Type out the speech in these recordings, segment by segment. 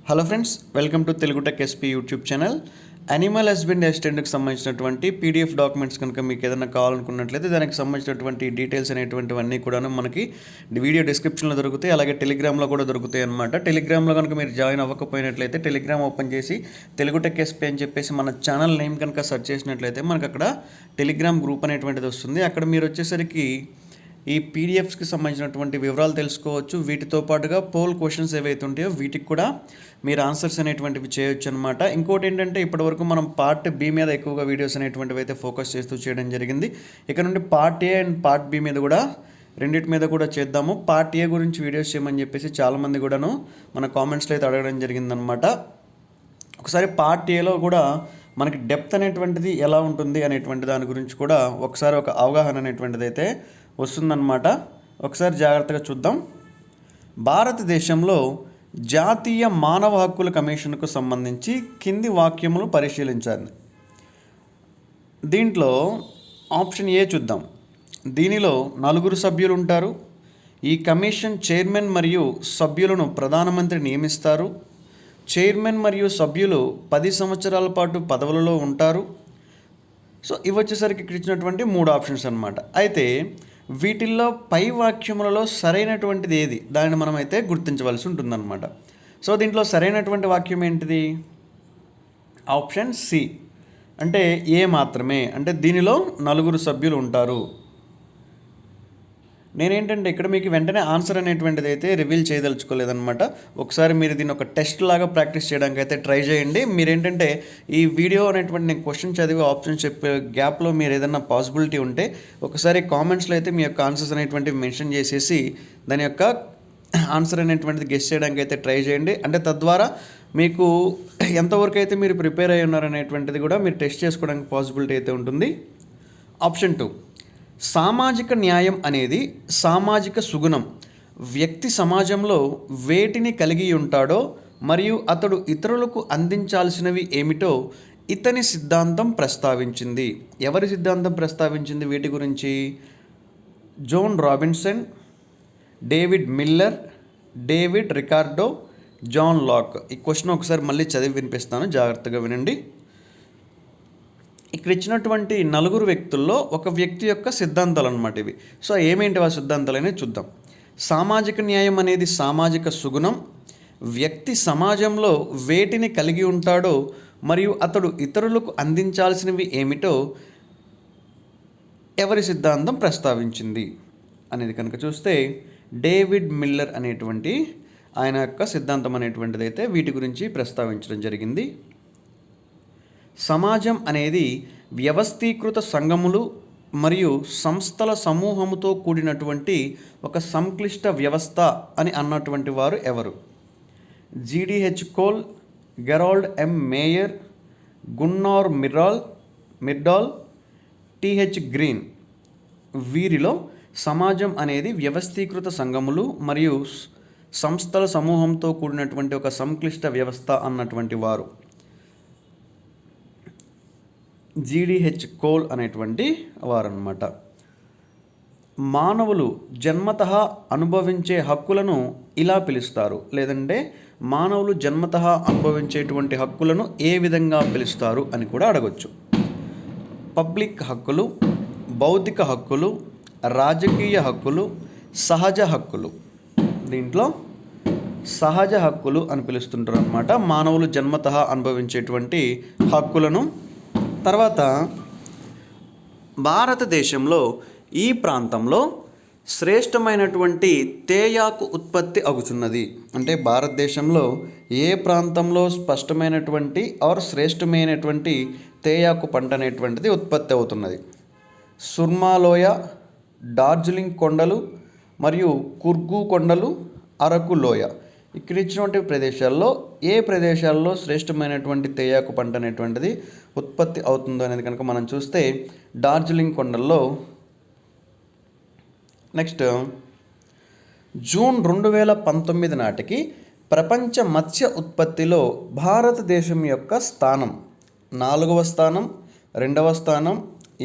Hello friends, welcome to Telugu tech SP YouTube channel. Animal husbandry అసిస్టెంట్కి సంబంధించినటువంటి PDF documents కనుక మీకు ఏదైనా కావాలనుకున్నట్లయితే దానికి సంబంధించినటువంటి డీటెయిల్స్ అనేటువంటివన్నీ కూడాను మనకి వీడియో డిస్క్రిప్షన్లో దొరుకుతాయి, అలాగే టెలిగ్రామ్లో కూడా దొరుకుతాయి అన్నమాట. టెలిగ్రామ్లో కనుక మీరు జాయిన్ అవ్వకపోయినట్లయితే టెలిగ్రామ్ ఓపెన్ చేసి తెలుగు టెక్ ఎస్పీ అని చెప్పేసి మన ఛానల్ నేమ్ కనుక సెర్చ్ చేసినట్లయితే మనకు అక్కడ టెలిగ్రామ్ గ్రూప్ అనేటువంటిది వస్తుంది. అక్కడ మీరు వచ్చేసరికి ఈ పీడిఎఫ్స్కి సంబంధించినటువంటి వివరాలు తెలుసుకోవచ్చు. వీటితో పాటుగా పోల్ క్వశ్చన్స్ ఏవైతే ఉంటాయో వీటికి కూడా మీరు ఆన్సర్స్ అనేటువంటివి చేయొచ్చు అనమాట. ఇంకోటి ఏంటంటే ఇప్పటివరకు మనం పార్ట్ బి మీద ఎక్కువగా వీడియోస్ అనేటువంటివి అయితే ఫోకస్ చేస్తూ చేయడం జరిగింది. ఇక నుండి part A and part B మీద కూడా రెండింటి మీద కూడా చేద్దాము. పార్ట్ ఏ గురించి వీడియోస్ చేయమని చెప్పేసి చాలామంది కూడాను మన కామెంట్స్లో అయితే అడగడం జరిగిందనమాట. ఒకసారి పార్ట్ ఏలో కూడా మనకి డెప్త్ అనేటువంటిది ఎలా ఉంటుంది అనేటువంటి దాని గురించి కూడా ఒకసారి ఒక అవగాహన అనేటువంటిది అయితే వస్తుందన్నమాట. ఒకసారి జాగ్రత్తగా చూద్దాం. భారతదేశంలో జాతీయ మానవ హక్కుల కమిషన్కు సంబంధించి కింది వాక్యములు పరిశీలించాలి. దీంట్లో ఆప్షన్ ఏ చూద్దాం. దీనిలో 4 సభ్యులు ఉంటారు. ఈ కమిషన్ చైర్మన్ మరియు సభ్యులను ప్రధానమంత్రి నియమిస్తారు. చైర్మన్ మరియు సభ్యులు 10 సంవత్సరాల పాటు పదవులలో ఉంటారు. సో ఇవి వచ్చేసరికి ఇక్కడ ఇచ్చినటువంటి 3 ఆప్షన్స్ అన్నమాట. అయితే వీటిల్లో పై వాక్యములలో సరైనటువంటిది ఏది, దానిని మనం అయితే గుర్తించవలసి ఉంటుందన్నమాట. సో దీంట్లో సరైనటువంటి వాక్యం ఏంటిది? ఆప్షన్ సి, అంటే ఏ మాత్రమే. అంటే దీనిలో 4 సభ్యులు ఉంటారు. నేనేంటంటే ఇక్కడ మీకు వెంటనే ఆన్సర్ అనేటువంటిది అయితే రివీల్ చేయదలుచుకోలేదన్నమాట. ఒకసారి మీరు దీన్ని ఒక టెస్ట్ లాగా ప్రాక్టీస్ చేయడానికి అయితే ట్రై చేయండి. మీరేంటంటే ఈ వీడియో అనేటువంటి నేను క్వశ్చన్ చదివి ఆప్షన్ చెప్పే గ్యాప్లో మీరు ఏదైనా పాసిబిలిటీ ఉంటే ఒకసారి కామెంట్స్లో అయితే మీ యొక్క ఆన్సర్స్ అనేటువంటివి మెన్షన్ చేసేసి దాని యొక్క ఆన్సర్ అనేటువంటిది గెస్ చేయడానికి అయితే ట్రై చేయండి. అంటే తద్వారా మీకు ఎంతవరకు అయితే మీరు ప్రిపేర్ అయ్యి ఉన్నారనేటువంటిది కూడా మీరు టెస్ట్ చేసుకోవడానికి పాసిబిలిటీ అయితే ఉంటుంది. ఆప్షన్ 2, సామాజిక న్యాయం అనేది సామాజిక సుగుణం. వ్యక్తి సమాజంలో వేటిని కలిగి ఉంటాడో మరియు అతడు ఇతరులకు అందించాల్సినవి ఏమిటో ఇతని సిద్ధాంతం ప్రస్తావించింది. ఎవరి సిద్ధాంతం ప్రస్తావించింది వీటి గురించి? Joan Robinson, David Miller, David Ricardo, John Locke. ఈ క్వశ్చన్ ఒకసారి మళ్ళీ చదివి వినిపిస్తాను, జాగ్రత్తగా వినండి. ఇక్కడ ఇచ్చినటువంటి 4 వ్యక్తుల్లో ఒక వ్యక్తి యొక్క సిద్ధాంతాలు అన్నమాట ఇవి. సో ఏమేంటి ఆ సిద్ధాంతాలు అనేది చూద్దాం. సామాజిక న్యాయం అనేది సామాజిక సుగుణం. వ్యక్తి సమాజంలో వేటిని కలిగి ఉంటాడో మరియు అతడు ఇతరులకు అందించాల్సినవి ఏమిటో ఎవరి సిద్ధాంతం ప్రస్తావించింది అనేది కనుక చూస్తే డేవిడ్ మిల్లర్ అనేటువంటి ఆయన యొక్క సిద్ధాంతం అనేటువంటిది అయితే వీటి గురించి ప్రస్తావించడం జరిగింది. సమాజం అనేది వ్యవస్థీకృత సంఘములు మరియు సంస్థల సమూహముతో కూడినటువంటి ఒక సంక్లిష్ట వ్యవస్థ అని అన్నటువంటి వారు ఎవరు? జీడిహెచ్ కోల్, గెరాల్డ్ ఎం మేయర్, గున్నార్ మిర్డాల్, టిహెచ్ గ్రీన్. వీరిలో సమాజం అనేది వ్యవస్థీకృత సంఘములు మరియు సంస్థల సమూహంతో కూడినటువంటి ఒక సంక్లిష్ట వ్యవస్థ అన్నటువంటి వారు జీడిహెచ్ కోల్ అనేటువంటి వారన్నమాట. మానవులు జన్మతః అనుభవించే హక్కులను ఇలా పిలుస్తారు, లేదంటే మానవులు జన్మతః అనుభవించేటువంటి హక్కులను ఏ విధంగా పిలుస్తారు అని కూడా అడగొచ్చు. పబ్లిక్ హక్కులు, భౌతిక హక్కులు, రాజకీయ హక్కులు, సహజ హక్కులు. దీంట్లో సహజ హక్కులు అని పిలుస్తుంటారు అన్నమాట మానవులు జన్మతః అనుభవించేటువంటి హక్కులను. తర్వాత భారతదేశంలో ఈ ప్రాంతంలో శ్రేష్టమైనటువంటి తేయాకు ఉత్పత్తి అవుతున్నది. అంటే భారతదేశంలో ఏ ప్రాంతంలో స్పష్టమైనటువంటి ఆర్ శ్రేష్టమైనటువంటి తేయాకు పంట అనేటువంటిది ఉత్పత్తి అవుతున్నది? సుర్మాలోయ, డార్జిలింగ్ కొండలు మరియు కుర్గు కొండలు, అరకు లోయ. ఇక్కడ ఇచ్చినటువంటి ప్రదేశాల్లో ఏ ప్రదేశాల్లో శ్రేష్టమైనటువంటి తేయాకు పంట అనేటువంటిది ఉత్పత్తి అవుతుందో అనేది కనుక మనం చూస్తే డార్జిలింగ్ కొండల్లో. నెక్స్ట్, జూన్ 2019 నాటికి ప్రపంచ మత్స్య ఉత్పత్తిలో భారతదేశం యొక్క స్థానం 4వ స్థానం, 2వ స్థానం,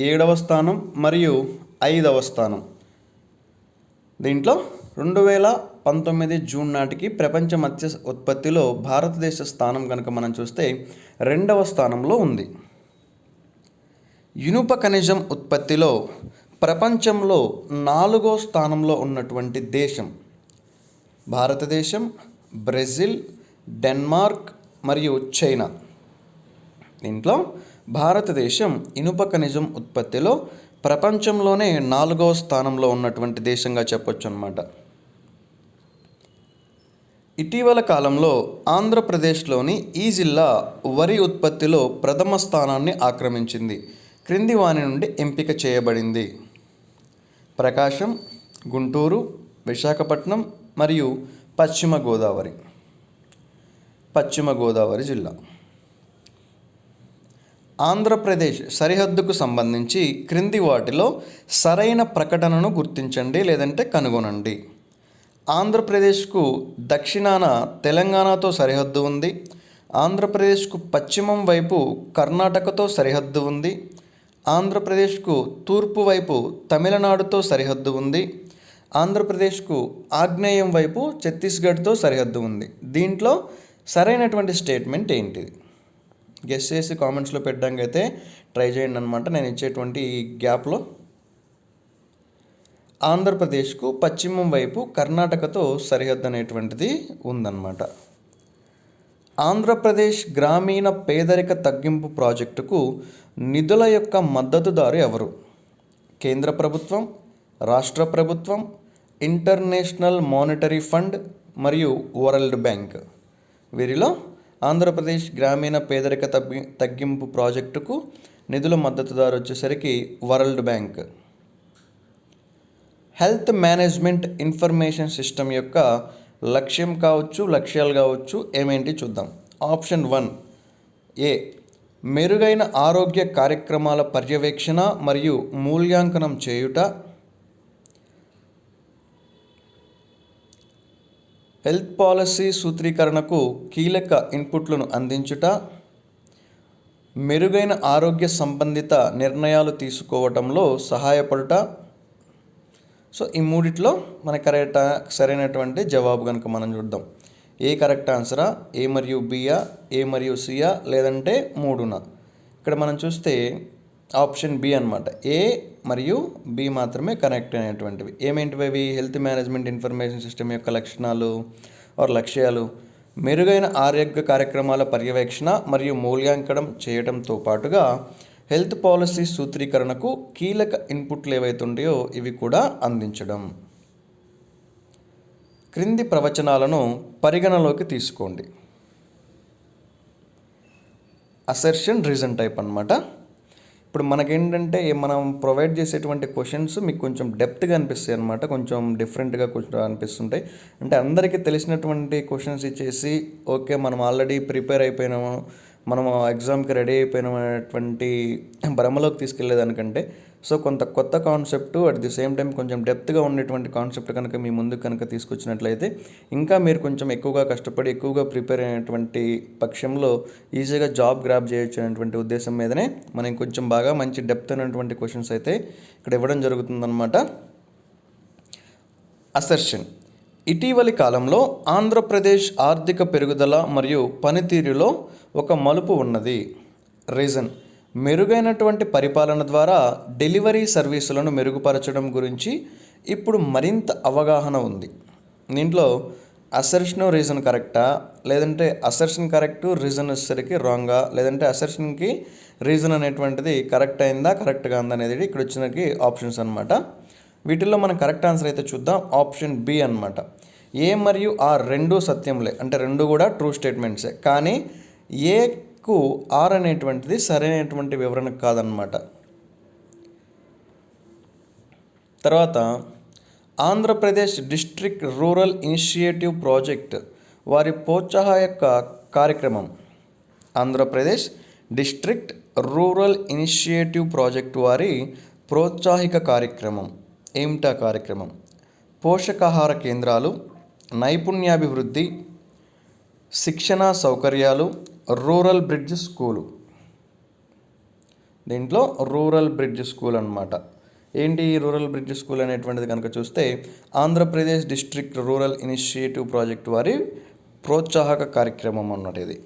7వ స్థానం మరియు 5వ స్థానం. దీంట్లో 2019 జూన్ నాటికి ప్రపంచ మత్స్య ఉత్పత్తిలో భారతదేశ స్థానం కనుక మనం చూస్తే 2వ స్థానంలో ఉంది. ఇనుప ఖనిజం ఉత్పత్తిలో ప్రపంచంలో 4వ స్థానంలో ఉన్నటువంటి దేశం భారతదేశం, బ్రెజిల్, డెన్మార్క్ మరియు చైనా. దీంట్లో భారతదేశం ఇనుప ఖనిజం ఉత్పత్తిలో ప్రపంచంలోనే 4వ స్థానంలో ఉన్నటువంటి దేశంగా చెప్పొచ్చు అన్నమాట. ఇటీవల కాలంలో ఆంధ్రప్రదేశ్లోని ఈ జిల్లా వరి ఉత్పత్తిలో ప్రథమ స్థానాన్ని ఆక్రమించింది. క్రింది వాని నుండి ఎంపిక చేయబడింది: ప్రకాశం, గుంటూరు, విశాఖపట్నం మరియు పశ్చిమ గోదావరి జిల్లా. ఆంధ్రప్రదేశ్ సరిహద్దుకు సంబంధించి క్రింది వాటిలో సరైన ప్రకటనను గుర్తించండి లేదంటే కనుగొనండి. ఆంధ్రప్రదేశ్కు దక్షిణాన తెలంగాణతో సరిహద్దు ఉంది. ఆంధ్రప్రదేశ్కు పశ్చిమం వైపు కర్ణాటకతో సరిహద్దు ఉంది. ఆంధ్రప్రదేశ్కు తూర్పు వైపు తమిళనాడుతో సరిహద్దు ఉంది. ఆంధ్రప్రదేశ్కు ఆగ్నేయం వైపు ఛత్తీస్గఢ్తో సరిహద్దు ఉంది. దీంట్లో సరైనటువంటి స్టేట్మెంట్ ఏంటిది? గెస్ చేసి కామెంట్స్లో పెట్టడానికి అయితే ట్రై చేయండి అనమాట. నేను ఇచ్చేటువంటి ఈ గ్యాప్లో ఆంధ్రప్రదేశ్కు పశ్చిమం వైపు కర్ణాటకతో సరిహద్దు అనేటువంటిది ఉందన్నమాట. ఆంధ్రప్రదేశ్ గ్రామీణ పేదరిక తగ్గింపు ప్రాజెక్టుకు నిధుల యొక్క మద్దతుదారు ఎవరు? కేంద్ర ప్రభుత్వం, రాష్ట్ర ప్రభుత్వం, ఇంటర్నేషనల్ మానిటరీ ఫండ్ మరియు వరల్డ్ బ్యాంక్. వీరిలో ఆంధ్రప్రదేశ్ గ్రామీణ పేదరిక తగ్గింపు ప్రాజెక్టుకు నిధుల మద్దతుదారు వచ్చేసరికి world bank. Health management information system యొక్క లక్ష్యాలు కావచ్చు ఏమేంటి చూద్దాం. ఆప్షన్ 1 ఏ, మెరుగైన ఆరోగ్య కార్యక్రమాల పర్యవేక్షణ మరియు మూల్యాంకనం చేయుట. హెల్త్ పాలసీ సూత్రీకరణకు కీలక ఇన్పుట్లను అందించుట. మెరుగైన ఆరోగ్య సంబంధిత నిర్ణయాలు తీసుకోవడంలో సహాయపడుట. సో ఈ మూడిట్లో మన సరైనటువంటి జవాబు కనుక మనం చూద్దాం. ఏ కరెక్ట్ ఆన్సరా? ఏ మరియు బియా? ఏ మరియు సియా? లేదంటే 3నా? ఇక్కడ మనం చూస్తే ఆప్షన్ బి అనమాట. ఏ మరియు బి మాత్రమే కరెక్ట్ అనేటువంటివి. ఏమేంటివి అవి? హెల్త్ మేనేజ్మెంట్ ఇన్ఫర్మేషన్ సిస్టమ్ యొక్క లక్ష్యాలు మెరుగైన ఆరోగ్య కార్యక్రమాల పర్యవేక్షణ మరియు మూల్యాంకనం చేయడంతో పాటుగా హెల్త్ పాలసీ సూత్రీకరణకు కీలక ఇన్పుట్లు ఏవైతే ఉంటాయో ఇవి కూడా అందించడం. క్రింది ప్రవచనాలను పరిగణలోకి తీసుకోండి. అసర్షన్ రీజన్ టైప్ అన్నమాట. ఇప్పుడు మనకేంటంటే మనం ప్రొవైడ్ చేసేటువంటి క్వశ్చన్స్ మీకు కొంచెం డెప్త్గా అనిపిస్తాయి అన్నమాట, కొంచెం డిఫరెంట్గా అనిపిస్తుంటాయి. అంటే అందరికీ తెలిసినటువంటి క్వశ్చన్స్ ఇచ్చేసి ఓకే మనం ఆల్రెడీ ప్రిపేర్ అయిపోయినాము, మనం ఎగ్జామ్కి రెడీ అయిపోయినాం అనేటువంటి భ్రమలోకి తీసుకెళ్లేదానికంటే సో కొంత కొత్త concept at the same time కొంచెం డెప్త్గా ఉండేటువంటి కాన్సెప్ట్ కనుక మీ ముందుకు కనుక తీసుకొచ్చినట్లయితే ఇంకా మీరు కొంచెం ఎక్కువగా కష్టపడి ఎక్కువగా ప్రిపేర్ అయినటువంటి పక్షంలో ఈజీగా జాబ్ గ్రాప్ చేయొచ్చు అనేటువంటి ఉద్దేశం మీదనే మనం కొంచెం బాగా మంచి డెప్త్ అయినటువంటి క్వశ్చన్స్ అయితే ఇక్కడ ఇవ్వడం జరుగుతుందన్నమాట. అసర్షన్: ఇటీవలి కాలంలో ఆంధ్రప్రదేశ్ ఆర్థిక పెరుగుదల మరియు పనితీరులో ఒక మలుపు ఉన్నది. రీజన్: మెరుగైనటువంటి పరిపాలన ద్వారా డెలివరీ సర్వీసులను మెరుగుపరచడం గురించి ఇప్పుడు మరింత అవగాహన ఉంది. దీంట్లో అసర్షన్ రీజన్ కరెక్టా, లేదంటే అసర్షన్ కరెక్టు రీజన్ వచ్చేసరికి రాంగా, లేదంటే అసర్షన్కి రీజన్ అనేటువంటిది కరెక్ట్ అయిందా కరెక్ట్గా ఉందా అనేది ఇక్కడ వచ్చినకి ఆప్షన్స్ అనమాట. వీటిల్లో మనం కరెక్ట్ ఆన్సర్ అయితే చూద్దాం. ఆప్షన్ బి అనమాట. ఏ మరియు ఆర్ రెండు సత్యంలే, అంటే రెండు కూడా ట్రూ స్టేట్మెంట్సే, కానీ ఏకు ఆర్ అనేటువంటిది సరైనటువంటి వివరణ కాదనమాట. తర్వాత Andhra Pradesh district rural initiative project వారి ప్రోత్సాహక కార్యక్రమం. Andhra Pradesh district rural initiative project వారి ప్రోత్సాహిక కార్యక్రమం. ఏమిటా కార్యక్రమం? పోషకాహార కేంద్రాలు, నైపుణ్యాభివృద్ధి, శిక్షణ సౌకర్యాలు, రూరల్ బ్రిడ్జ్ స్కూలు. దీంట్లో రూరల్ బ్రిడ్జ్ స్కూల్ అన్నమాట. ఏంటి రూరల్ బ్రిడ్జ్ స్కూల్ అనేటువంటిది కనుక చూస్తే Andhra Pradesh district rural initiative project వారి ప్రోత్సాహక కార్యక్రమం అన్నమాట ఇది.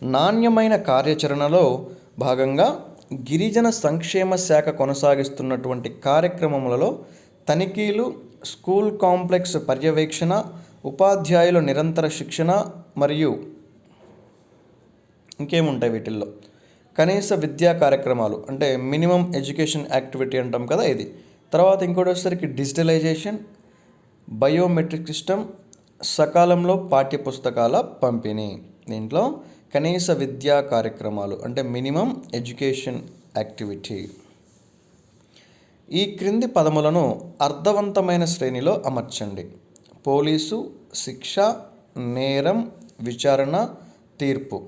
నాణ్యమైన కార్యాచరణలో భాగంగా గిరిజన సంక్షేమ శాఖ కొనసాగిస్తున్నటువంటి కార్యక్రమములలో తనిఖీలు, స్కూల్ కాంప్లెక్స్ పర్యవేక్షణ, ఉపాధ్యాయుల నిరంతర శిక్షణ మరియు ఇంకేముంటాయి వీటిల్లో కనీస విద్యా కార్యక్రమాలు అంటే మినిమం ఎడ్యుకేషన్ యాక్టివిటీ అంటాం కదా ఇది. తర్వాత ఇంకోటి వచ్చేసరికి డిజిటలైజేషన్, బయోమెట్రిక్ సిస్టమ్, సకాలంలో పాఠ్యపుస్తకాల పంపిణీ. దీంట్లో కనీస విద్యా కార్యక్రమాలు అంటే మినిమం ఎడ్యుకేషన్ యాక్టివిటీ. ఈ క్రింది పదములను అర్థవంతమైన శ్రేణిలో అమర్చండి. పోలీసు, శిక్ష, నేరం, విచారణ, తీర్పు.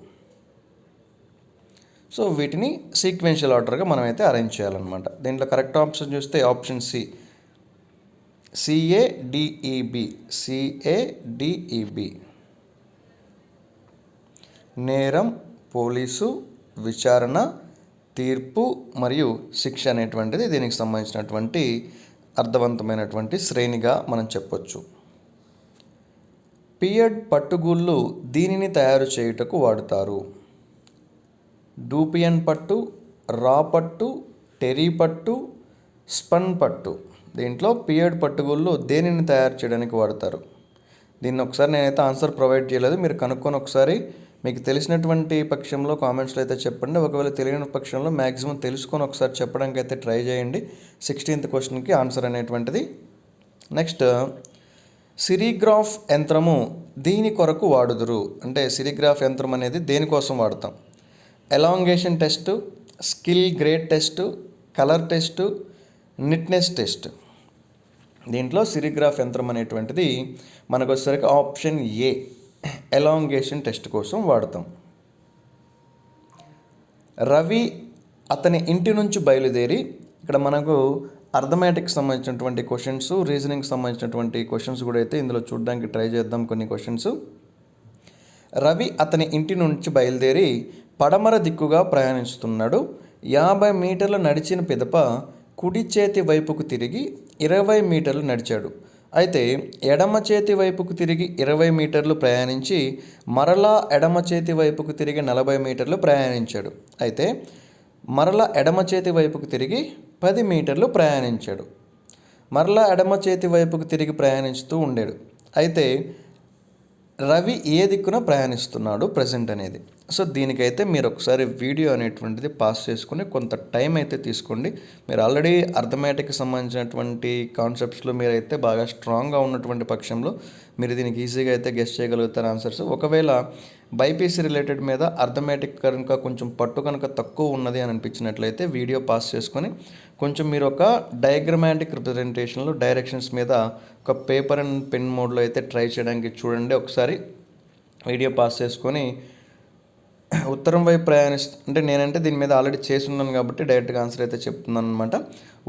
సో వీటిని సీక్వెన్షియల్ ఆర్డర్గా మనమైతే అరేంజ్ చేయాలన్నమాట. దీంట్లో కరెక్ట్ ఆప్షన్ చూస్తే ఆప్షన్ సి, CADEB. నేరం, పోలీసు, విచారణ, తీర్పు మరియు శిక్ష అనేటువంటిది దీనికి సంబంధించినటువంటి అర్థవంతమైనటువంటి శ్రేణిగా మనం చెప్పొచ్చు. పియర్డ్ పట్టుగూళ్ళు దీనిని తయారు చేయుటకు వాడుతారు. డూపియన్ పట్టు, రా పట్టు, టెరీ పట్టు, స్పన్ పట్టు. దీంట్లో పియర్డ్ పట్టుగూళ్ళు దేనిని తయారు చేయడానికి వాడతారు? దీన్ని ఒకసారి నేనైతే ఆన్సర్ ప్రొవైడ్ చేయలేదు, మీరు కనుక్కొని ఒకసారి మీకు తెలిసినటువంటి పక్షంలో కామెంట్స్లో అయితే చెప్పండి. ఒకవేళ తెలియని పక్షంలో మ్యాక్సిమం తెలుసుకొని ఒకసారి చెప్పడానికి అయితే ట్రై చేయండి. 16th క్వశ్చన్కి ఆన్సర్ అనేటువంటిది. నెక్స్ట్, సిరీగ్రాఫ్ యంత్రము దీని కొరకు వాడుదురు అంటే సిరీగ్రాఫ్ యంత్రం అనేది దేనికోసం వాడతాం? Elongation test, skein grade test, colour test, neatness test. దీంట్లో సిరీగ్రాఫ్ యంత్రం అనేటువంటిది మనకు వచ్చేసరికి ఆప్షన్ ఏ, ఎలాంగేషన్ టెస్ట్ కోసం వాడతాం. రవి అతని ఇంటి నుంచి బయలుదేరి, ఇక్కడ మనకు అర్థమెటిక్స్ సంబంధించినటువంటి క్వశ్చన్స్, రీజనింగ్ సంబంధించినటువంటి క్వశ్చన్స్ కూడా అయితే ఇందులో చూడడానికి ట్రై చేద్దాం. కొన్ని క్వశ్చన్స్. రవి అతని ఇంటి నుంచి బయలుదేరి పడమర దిక్కుగా ప్రయాణిస్తున్నాడు. 50 మీటర్లు నడిచిన పిదప కుడి చేతి వైపుకు తిరిగి 20 మీటర్లు నడిచాడు. అయితే ఎడమ చేతి వైపుకు తిరిగి 20 మీటర్లు ప్రయాణించి మరలా ఎడమ చేతి వైపుకు తిరిగి 40 మీటర్లు ప్రయాణించాడు. అయితే మరలా ఎడమ చేతి వైపుకు తిరిగి 10 మీటర్లు ప్రయాణించాడు. మరలా ఎడమ చేతి వైపుకు తిరిగి ప్రయాణిస్తూ ఉండాడు. అయితే రవి ఏ దిక్కున ప్రయాణిస్తున్నాడు ప్రజెంట్ అనేది. సో దీనికైతే మీరు ఒకసారి వీడియో అనేటువంటిది పాస్ చేసుకుని కొంత టైం అయితే తీసుకోండి. మీరు ఆల్రెడీ అర్థమెటిక్కి సంబంధించినటువంటి కాన్సెప్ట్స్లో మీరైతే బాగా స్ట్రాంగ్గా ఉన్నటువంటి పక్షంలో మీరు దీనికి ఈజీగా అయితే గెస్ట్ చేయగలుగుతారు ఆన్సర్స్. ఒకవేళ బైపీసీ రిలేటెడ్ మీద అర్థమెటిక్ కనుక కొంచెం పట్టు కనుక తక్కువ ఉన్నది అని అనిపించినట్లయితే వీడియో పాస్ చేసుకొని కొంచెం మీరు ఒక డయాగ్రమాటిక్ రిప్రజెంటేషన్లో డైరెక్షన్స్ మీద ఒక పేపర్ అండ్ పెన్ మోడ్లో అయితే ట్రై చేయడానికి చూడండి. ఒకసారి వీడియో పాస్ చేసుకొని ఉత్తరం వైపు అంటే నేనంటే దీని మీద ఆల్రెడీ చేసి ఉన్నాను కాబట్టి డైరెక్ట్గా ఆన్సర్ అయితే చెప్తున్నాను అనమాట.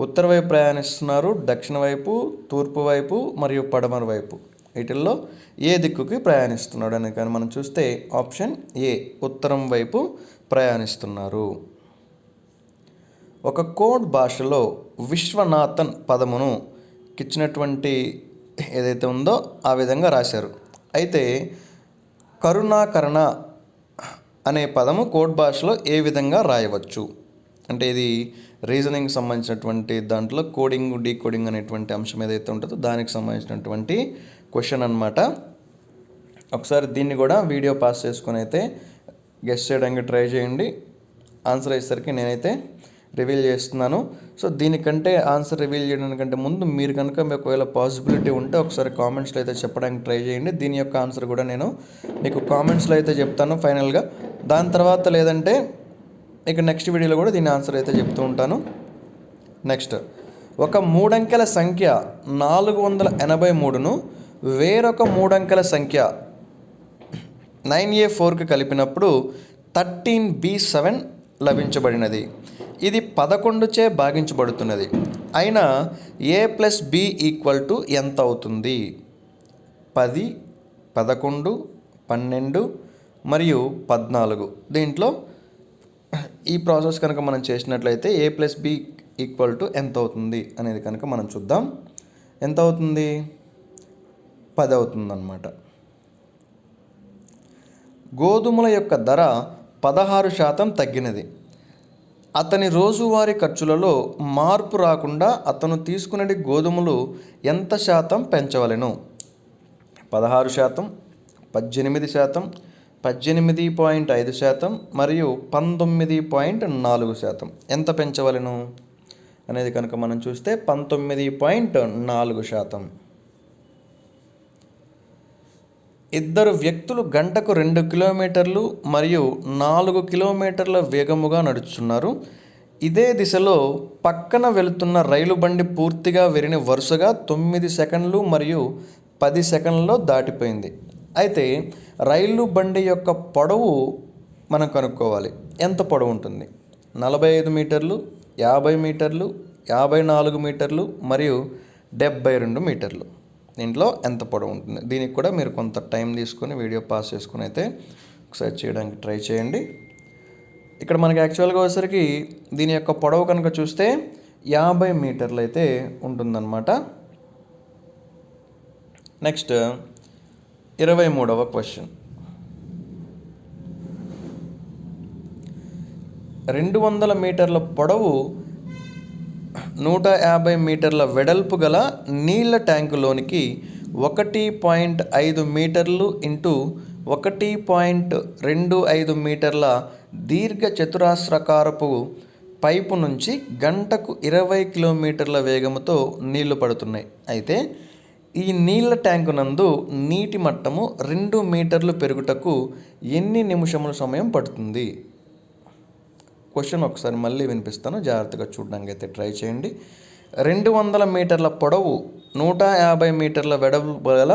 ఉత్తర వైపు ప్రయాణిస్తున్నారు, దక్షిణ వైపు, తూర్పు వైపు మరియు పడమర వైపు. వీటిల్లో ఏ దిక్కుకి ప్రయాణిస్తున్నాడు అని కానీ మనం చూస్తే ఆప్షన్ ఏ, ఉత్తరం వైపు ప్రయాణిస్తున్నారు. ఒక కోడ్ భాషలో విశ్వనాథన్ పదమును ఇచ్చినటువంటి ఏదైతే ఉందో ఆ విధంగా రాశారు. అయితే కరుణాకరణ అనే పదము కోడ్ భాషలో ఏ విధంగా రాయవచ్చు అంటే ఇది రీజనింగ్ సంబంధించినటువంటి దాంట్లో కోడింగ్, డీకోడింగ్ అనేటువంటి అంశం ఏదైతే ఉంటుందో దానికి సంబంధించినటువంటి క్వశ్చన్ అనమాట. ఒకసారి దీన్ని కూడా వీడియో పాస్ చేసుకొని అయితే గెస్ట్ చేయడానికి ట్రై చేయండి. ఆన్సర్ అయ్యేసరికి నేనైతే రివీల్ చేస్తున్నాను. సో దీనికంటే ఆన్సర్ రివీల్ చేయడానికంటే ముందు మీరు కనుక మీకు ఒకవేళ పాసిబిలిటీ ఉంటే ఒకసారి కామెంట్స్లో అయితే చెప్పడానికి ట్రై చేయండి. దీని యొక్క ఆన్సర్ కూడా నేను మీకు కామెంట్స్లో అయితే చెప్తాను ఫైనల్గా. దాని తర్వాత లేదంటే ఇక నెక్స్ట్ వీడియోలో కూడా దీని ఆన్సర్ అయితే చెప్తూ ఉంటాను. నెక్స్ట్, ఒక 3 అంకెల సంఖ్య 483ను వేరొక 3 అంకెల సంఖ్య 9A4కి కలిపినప్పుడు 13B7 లభించబడినది. ఇది 11చే భాగించబడుతున్నది. అయినా A+B = ఎంత అవుతుంది? 10, 11, 12 మరియు 14. దీంట్లో ఈ ప్రాసెస్ కనుక మనం చేసినట్లయితే A+B ఈక్వల్ టు ఎంత అవుతుంది అనేది కనుక మనం చూద్దాం. ఎంత అవుతుంది? 10 అవుతుందన్నమాట. గోధుమల యొక్క ధర 16% తగ్గినది. అతని రోజువారీ ఖర్చులలో మార్పు రాకుండా అతను తీసుకునే గోధుమలు ఎంత శాతం పెంచవలెను? 16%, 18%, 18.5% మరియు 19.4%. ఎంత పెంచవలెను అనేది కనుక మనం చూస్తే 19.4%. ఇద్దరు వ్యక్తులు గంటకు 2 కిలోమీటర్లు మరియు 4 కిలోమీటర్ల వేగముగా నడుచున్నారు. ఇదే దిశలో పక్కన వెళుతున్న రైలు బండి పూర్తిగా వెరిని వరుసగా 9 సెకండ్లు మరియు 10 సెకండ్లలో దాటిపోయింది. అయితే రైలు బండి యొక్క పొడవు మనం కనుక్కోవాలి. ఎంత పొడవు ఉంటుంది? 45 మీటర్లు, 50 మీటర్లు, 54 మీటర్లు మరియు 72 మీటర్లు. దీంట్లో ఎంత పొడవు ఉంటుంది? దీనికి కూడా మీరు కొంత టైం తీసుకొని వీడియో పాస్ చేసుకుని అయితే ఒకసారి చేయడానికి ట్రై చేయండి. ఇక్కడ మనకి యాక్చువల్గా వచ్చేసరికి దీని యొక్క పొడవు కనుక చూస్తే 50 మీటర్లు అయితే ఉంటుందన్నమాట. Next 23వ question. 200 మీటర్ల పొడవు 150 మీటర్ల వెడల్పు గల నీళ్ల ట్యాంకులోనికి 1.5 మీటర్లు ఇంటూ 1.25 మీటర్ల దీర్ఘ చతురస్రాకారపు పైపు నుంచి గంటకు 20 కిలోమీటర్ల వేగముతో నీళ్లు పడుతున్నాయి. అయితే ఈ నీళ్ల ట్యాంకు నందు నీటి మట్టము 2 మీటర్లు పెరుగుటకు ఎన్ని నిమిషముల సమయం పడుతుంది? క్వశ్చన్ ఒకసారి మళ్ళీ వినిపిస్తాను, జాగ్రత్తగా చూడడానికి అయితే ట్రై చేయండి. 200 మీటర్ల పొడవు 150 మీటర్ల వెడల్పు గల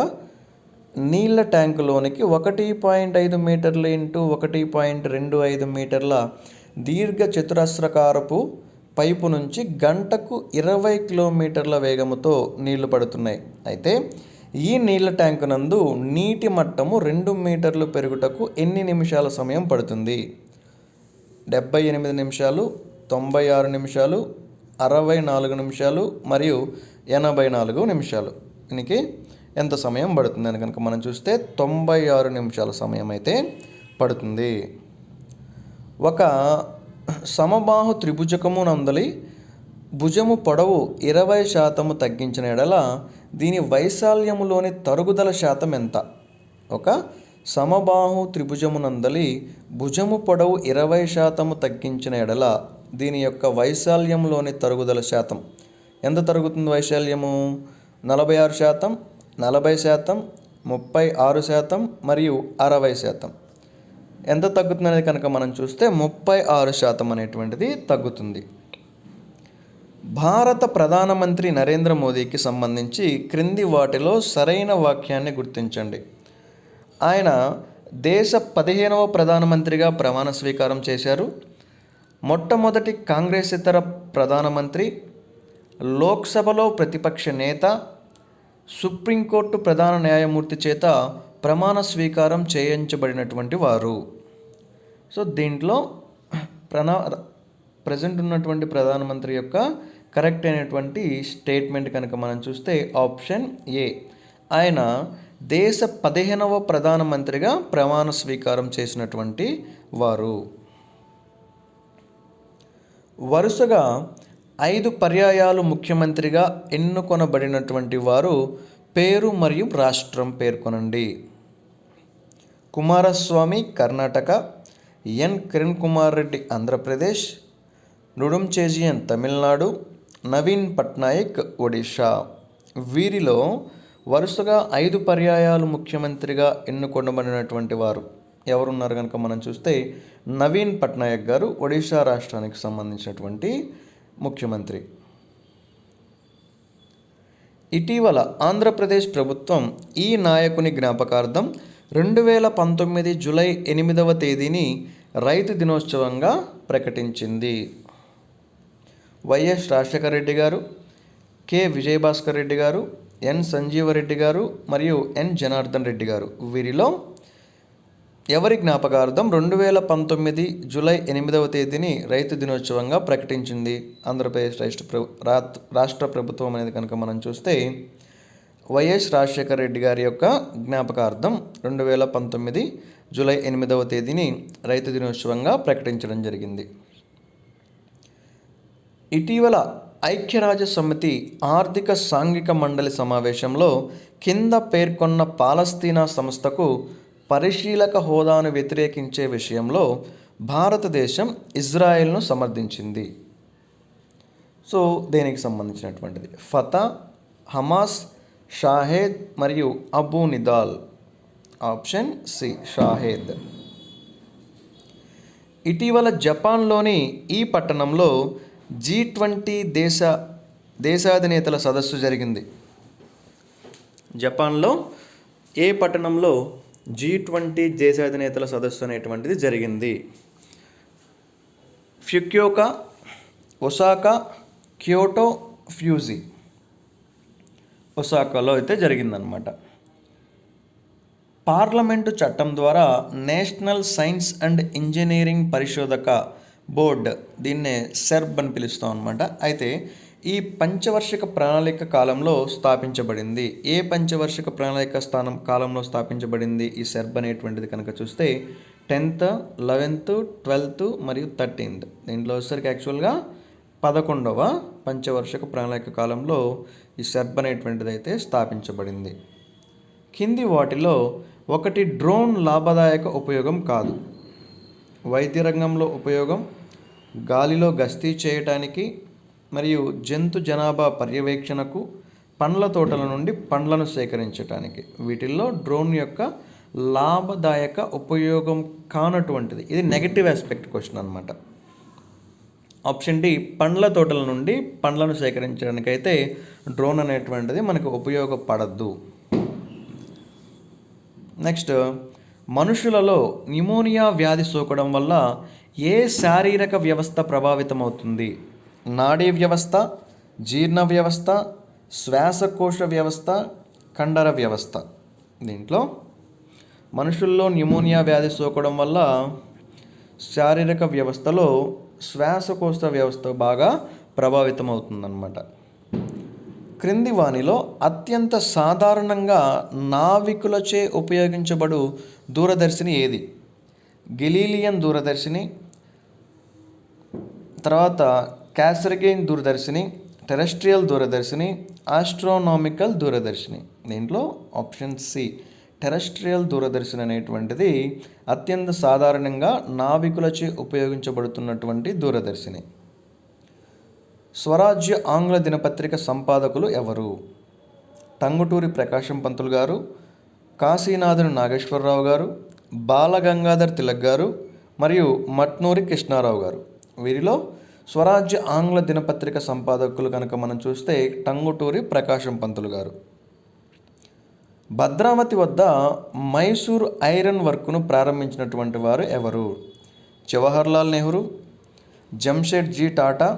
నీళ్ల ట్యాంకులోనికి 1.5 మీటర్లు ఇంటూ 1.25 మీటర్ల దీర్ఘ చతురస్రాకారపు పైపు నుంచి గంటకు 20 కిలోమీటర్ల వేగముతో నీళ్లు పడుతున్నాయి. అయితే ఈ నీళ్ల ట్యాంకు నందు నీటి మట్టము 2 మీటర్లు పెరుగుటకు ఎన్ని నిమిషాల సమయం పడుతుంది? 78 నిమిషాలు, 96 నిమిషాలు, 64 నిమిషాలు మరియు 84 నిమిషాలు. దీనికి ఎంత సమయం పడుతుంది అని కనుక మనం చూస్తే 96 నిమిషాల సమయం అయితే పడుతుంది. ఒక సమబాహు త్రిభుజకము నందలి భుజము పొడవు 20% తగ్గించిన ఎడల దీని వైశాల్యములోని తరుగుదల శాతం ఎంత? ఒక సమబాహు త్రిభుజమునందలి భుజము పొడవు 20% తగ్గించిన ఎడల దీని యొక్క వైశాల్యంలోని తరుగుదల శాతం ఎంత తరుగుతుంది? వైశాల్యము 46%, 40%, 36% మరియు 60%. ఎంత తగ్గుతుంది అనేది కనుక మనం చూస్తే 36% అనేటువంటిది తగ్గుతుంది. భారత ప్రధానమంత్రి నరేంద్ర మోదీకి సంబంధించి క్రింది వాటిలో సరైన వాక్యాన్ని గుర్తించండి. ఆయన దేశ 15వ ప్రధానమంత్రిగా ప్రమాణ స్వీకారం చేశారు. మొట్టమొదటి కాంగ్రెసేతర ప్రధానమంత్రి, లోక్సభలో ప్రతిపక్ష నేత, సుప్రీంకోర్టు ప్రధాన న్యాయమూర్తి చేత ప్రమాణ స్వీకారం చేయించబడినటువంటి వారు. సో దీంట్లో ప్రజెంట్ ఉన్నటువంటి ప్రధానమంత్రి యొక్క కరెక్ట్ అయినటువంటి స్టేట్మెంట్ కనుక మనం చూస్తే ఆప్షన్ ఏ, ఆయన దేశ 15వ ప్రధానమంత్రిగా ప్రమాణ స్వీకారం చేసినటువంటి వారు. వరుసగా 5 పర్యాయాలు ముఖ్యమంత్రిగా ఎన్నుకొనబడినటువంటి వారు పేరు మరియు రాష్ట్రం పేర్కొనండి. కుమారస్వామి కర్ణాటక, ఎన్ కిరణ్ కుమార్ రెడ్డి ఆంధ్రప్రదేశ్, నుడుంచేజియన్ తమిళనాడు, నవీన్ పట్నాయక్ ఒడిషా. వీరిలో వరుసగా 5 పర్యాయాలు ముఖ్యమంత్రిగా ఎన్నుకొనబడినటువంటి వారు ఎవరున్నారు కనుక మనం చూస్తే నవీన్ పట్నాయక్ గారు ఒడిషా రాష్ట్రానికి సంబంధించినటువంటి ముఖ్యమంత్రి. ఇటీవల ఆంధ్రప్రదేశ్ ప్రభుత్వం ఈ నాయకుని జ్ఞాపకార్థం 2019 జూలై 8వ తేదీని రైతు దినోత్సవంగా ప్రకటించింది. వైఎస్ రాజశేఖర రెడ్డి గారు, కె విజయభాస్కర్ రెడ్డి గారు, ఎన్ సంజీవరెడ్డి గారు మరియు ఎన్ జనార్దన్ రెడ్డి గారు. వీరిలో ఎవరి జ్ఞాపకార్థం 2019 జూలై 8వ తేదీని రైతు దినోత్సవంగా ప్రకటించింది ఆంధ్రప్రదేశ్ రాష్ట్ర ప్రభుత్వం అనేది కనుక మనం చూస్తే వైఎస్ రాజశేఖర రెడ్డి గారి యొక్క జ్ఞాపకార్థం 2019 జూలై 8వ తేదీని రైతు దినోత్సవంగా ప్రకటించడం జరిగింది. ఇటీవల ఐక్యరాజ్య సమితి ఆర్థిక సాంఘిక మండలి సమావేశంలో కింద పేర్కొన్న పాలస్తీనా సంస్థకు పరిశీలక హోదాను వ్యతిరేకించే విషయంలో భారతదేశం ఇజ్రాయెల్ను సమర్థించింది. సో దేనికి సంబంధించినటువంటిది? ఫతా, హమాస్, షాహేద్ మరియు Abu Nidal. Option C Shahed. ఇటీవల జపాన్లోని ఈ పట్టణంలో G20 దేశాధినేతల సదస్సు జరిగింది. జపాన్లో ఏ పట్టణంలో G20 దేశాధినేతల సదస్సు అనేటువంటిది జరిగింది? Fukuoka, Osaka, Kyoto, Fuji. ఒసాకాలో అయితే జరిగిందనమాట. పార్లమెంటు చట్టం ద్వారా నేషనల్ సైన్స్ అండ్ ఇంజనీరింగ్ పరిశోధక బోర్డ్, దీన్నే సెర్బ్ అని పిలుస్తాం అనమాట. అయితే ఈ పంచవార్షిక ప్రణాళిక కాలంలో స్థాపించబడింది. ఏ పంచవార్షిక ప్రణాళిక కాలంలో స్థాపించబడింది ఈ సెర్బ్ అనేటువంటిది కనుక చూస్తే 10th, 11th, 12th మరియు 13th. దీంట్లో వచ్చేసరికి యాక్చువల్గా 11వ పంచవార్షిక ప్రణాళిక కాలంలో ఈ సెర్బ్ అనేటువంటిది అయితే స్థాపించబడింది. కింది వాటిలో ఒకటి డ్రోన్ లాభదాయక ఉపయోగం కాదు. వైద్య రంగంలో ఉపయోగం, గాలిలో గస్తీ చేయటానికి మరియు జంతు జనాభా పర్యవేక్షణకు, పండ్ల తోటల నుండి పండ్లను సేకరించడానికి. వీటిల్లో డ్రోన్ యొక్క లాభదాయక ఉపయోగం కానటువంటిది, ఇది నెగటివ్ ఆస్పెక్ట్ క్వశ్చన్ అనమాట. ఆప్షన్ డి, పండ్ల తోటల నుండి పండ్లను సేకరించడానికైతే డ్రోన్ అనేటువంటిది మనకు ఉపయోగపడద్దు. నెక్స్ట్, మనుషులలో న్యూమోనియా వ్యాధి సోకడం వల్ల ఏ శారీరక వ్యవస్థ ప్రభావితమవుతుంది? నాడీ వ్యవస్థ, జీర్ణ వ్యవస్థ, శ్వాసకోశ వ్యవస్థ, కండర వ్యవస్థ. దీంట్లో మనుషుల్లో న్యూమోనియా వ్యాధి సోకడం వల్ల శారీరక వ్యవస్థలో శ్వాసకోశ వ్యవస్థ బాగా ప్రభావితమవుతుందన్నమాట. క్రింది వానిలో అత్యంత సాధారణంగా నావికులచే ఉపయోగించబడు దూరదర్శిని ఏది? గెలీలియన్ దూరదర్శిని, తర్వాత క్యాసర్గెయిన్ దూరదర్శిని, టెరెస్ట్రియల్ దూరదర్శిని, ఆస్ట్రోనామికల్ దూరదర్శిని. దీంట్లో ఆప్షన్ సి టెరెస్ట్రియల్ దూరదర్శిని అనేటువంటిది అత్యంత సాధారణంగా నావికులచే ఉపయోగించబడుతున్నటువంటి దూరదర్శిని. స్వరాజ్య ఆంగ్ల దినపత్రిక సంపాదకులు ఎవరు? టంగుటూరి ప్రకాశం పంతులు గారు, కాశీనాథుని నాగేశ్వరరావు గారు, బాలగంగాధర్ తిలక్ గారు మరియు మట్నూరి కృష్ణారావు గారు. వీరిలో స్వరాజ్య ఆంగ్ల దినపత్రిక సంపాదకులు కనుక మనం చూస్తే టంగుటూరి ప్రకాశం పంతులు గారు. భద్రావతి వద్ద మైసూర్ ఐరన్ వర్క్ను ప్రారంభించినటువంటి వారు ఎవరు? జవహర్లాల్ నెహ్రూ, జంషెడ్జీ టాటా,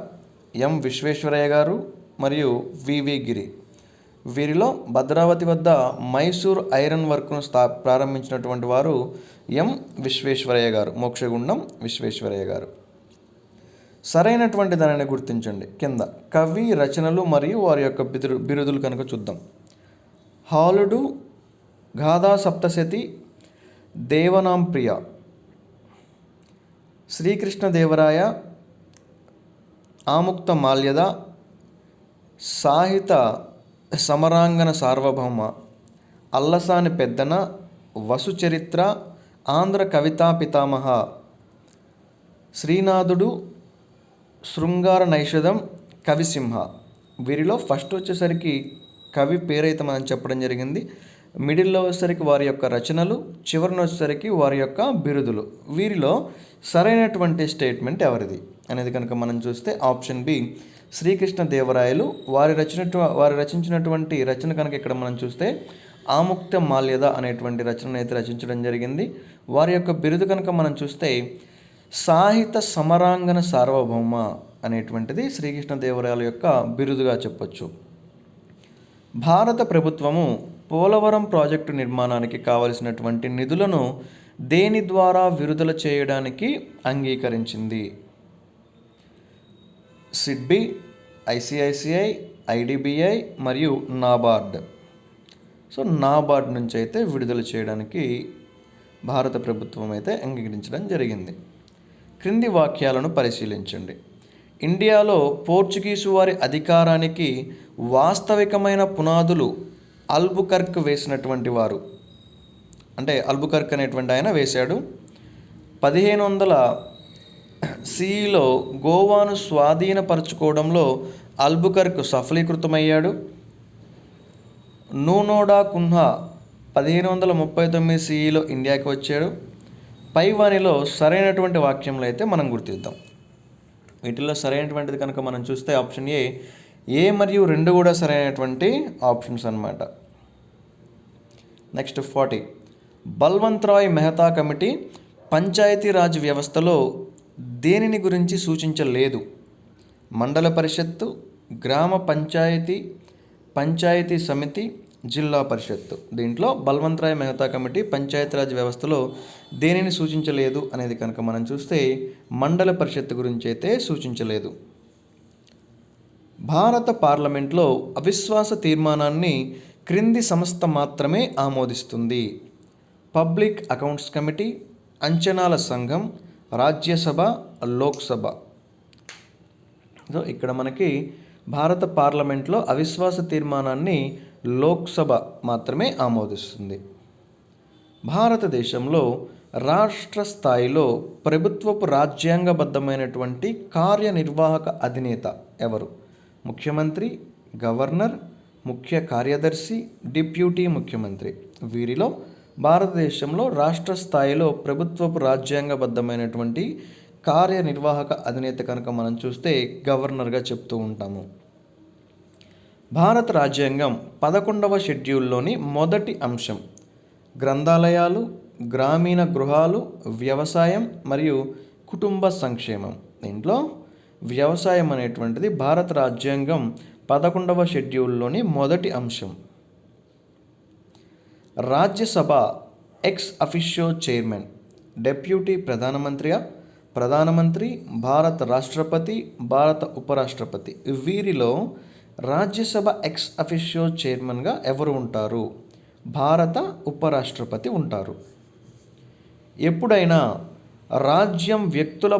ఎం విశ్వేశ్వరయ్య గారు మరియు వివి గిరి. వీరిలో భద్రావతి వద్ద మైసూర్ ఐరన్ వర్క్ను ప్రారంభించినటువంటి వారు ఎం విశ్వేశ్వరయ్య గారు, మోక్షగుండం విశ్వేశ్వరయ్య గారు. సరైనటువంటి దానిని గుర్తించండి. కింద కవి రచనలు మరియు వారి యొక్క బిరుదులు కనుక చూద్దాం. హాలుడు, గాథా సప్తశతి, దేవనాంప్రియ, శ్రీకృష్ణదేవరాయ, ఆముక్త మాల్యద, సాహిత సమరాంగణ సార్వభౌమ, అల్లసాని పెద్దన, వసుచరిత్ర, ఆంధ్ర కవితా పితామహ, శ్రీనాథుడు, శృంగార నైషధం, కవిసింహ. వీరిలో ఫస్ట్ వచ్చేసరికి కవి పేరైతే మనం చెప్పడం జరిగింది, మిడిల్లో వచ్చేసరికి వారి యొక్క రచనలు, చివరిన వచ్చేసరికి వారి యొక్క బిరుదులు. వీరిలో సరైనటువంటి స్టేట్మెంట్ ఎవరిది అనేది కనుక మనం చూస్తే ఆప్షన్ బి శ్రీకృష్ణదేవరాయలు. వారు రచించినటువంటి రచన కనుక ఇక్కడ మనం చూస్తే ఆముక్త మాల్యద అనేటువంటి రచనను అయితే రచించడం జరిగింది. వారి యొక్క బిరుదు కనుక మనం చూస్తే సాహిత సమరాంగణ సార్వభౌమ అనేటువంటిది శ్రీకృష్ణదేవరాయల యొక్క బిరుదుగా చెప్పొచ్చు. భారత ప్రభుత్వము పోలవరం ప్రాజెక్టు నిర్మాణానికి కావలసినటువంటి నిధులను దేని ద్వారా విడుదల చేయడానికి అంగీకరించింది? సిడ్బీ, ఐసిఐసిఐ, ఐడిబిఐ మరియు నాబార్డ్. సో నాబార్డ్ నుంచి అయితే విడుదల చేయడానికి భారత ప్రభుత్వం అయితే అంగీకరించడం జరిగింది. క్రింది వాక్యాలను పరిశీలించండి. ఇండియాలో పోర్చుగీసు వారి అధికారానికి వాస్తవికమైన పునాదులు అల్బుకర్క్ వేసినటువంటి వారు. అంటే అల్బుకర్క్ అనేటువంటి ఆయన వేశాడు. 1500 సిఈలో గోవాను స్వాధీనపరచుకోవడంలో అల్బుకర్క్ సఫలీకృతమయ్యాడు. నూనోడా కున్హా 1539 సిఈలో ఇండియాకి వచ్చాడు. పై వానిలో సరైనటువంటి వాక్యంలో అయితే మనం గుర్తిద్దాం. వీటిల్లో సరైనటువంటిది కనుక మనం చూస్తే ఆప్షన్ ఏ మరియు 2 కూడా సరైనటువంటి ఆప్షన్స్ అన్నమాట. నెక్స్ట్ 40. బల్వంత్ రాయ్ మెహతా కమిటీ పంచాయతీరాజ్ వ్యవస్థలో దేనిని గురించి సూచించలేదు? మండల పరిషత్తు, గ్రామ పంచాయతీ, పంచాయతీ సమితి, జిల్లా పరిషత్తు. దీంట్లో బల్వంత్ రాయ్ మెహతా కమిటీ పంచాయతీరాజ్ వ్యవస్థలో దేనిని సూచించలేదు అనేది కనుక మనం చూస్తే మండల పరిషత్తు గురించి అయితే సూచించలేదు. భారత పార్లమెంట్లో అవిశ్వాస తీర్మానాన్ని క్రింది సంస్థ మాత్రమే ఆమోదిస్తుంది? పబ్లిక్ అకౌంట్స్ కమిటీ, అంచనాల సంఘం, రాజ్యసభ, లోక్సభ. సో ఇక్కడ మనకి భారత పార్లమెంట్లో అవిశ్వాస తీర్మానాన్ని లోక్సభ మాత్రమే ఆమోదిస్తుంది. భారతదేశంలో రాష్ట్ర స్థాయిలో ప్రభుత్వపు రాజ్యాంగబద్ధమైనటువంటి కార్యనిర్వాహక అధినేత ఎవరు? ముఖ్యమంత్రి, గవర్నర్, ముఖ్య కార్యదర్శి, డిప్యూటీ ముఖ్యమంత్రి. వీరిలో భారతదేశంలో రాష్ట్ర స్థాయిలో ప్రభుత్వపు రాజ్యాంగబద్ధమైనటువంటి కార్యనిర్వాహక అధినేత కనుక మనం చూస్తే గవర్నర్గా చెప్తూ ఉంటాము. భారత రాజ్యాంగం 11వ షెడ్యూల్లోని మొదటి అంశం గ్రంథాలయాలు, గ్రామీణ గృహాలు, వ్యవసాయం మరియు కుటుంబ సంక్షేమం. దీంట్లో వ్యవసాయం అనేటువంటిది భారత రాజ్యాంగం 11వ షెడ్యూల్లోని మొదటి అంశం. Rajya Sabha ex officio chairman deputy ప్రధానమంత్రిగా, ప్రధానమంత్రి, భారత రాష్ట్రపతి, భారత ఉపరాష్ట్రపతి. వీరిలో రాజ్యసభ ఎక్స్ అఫిషియో చైర్మన్గా ఎవరు ఉంటారు? భారత ఉపరాష్ట్రపతి ఉంటారు. ఎప్పుడైనా రాజ్యం వ్యక్తుల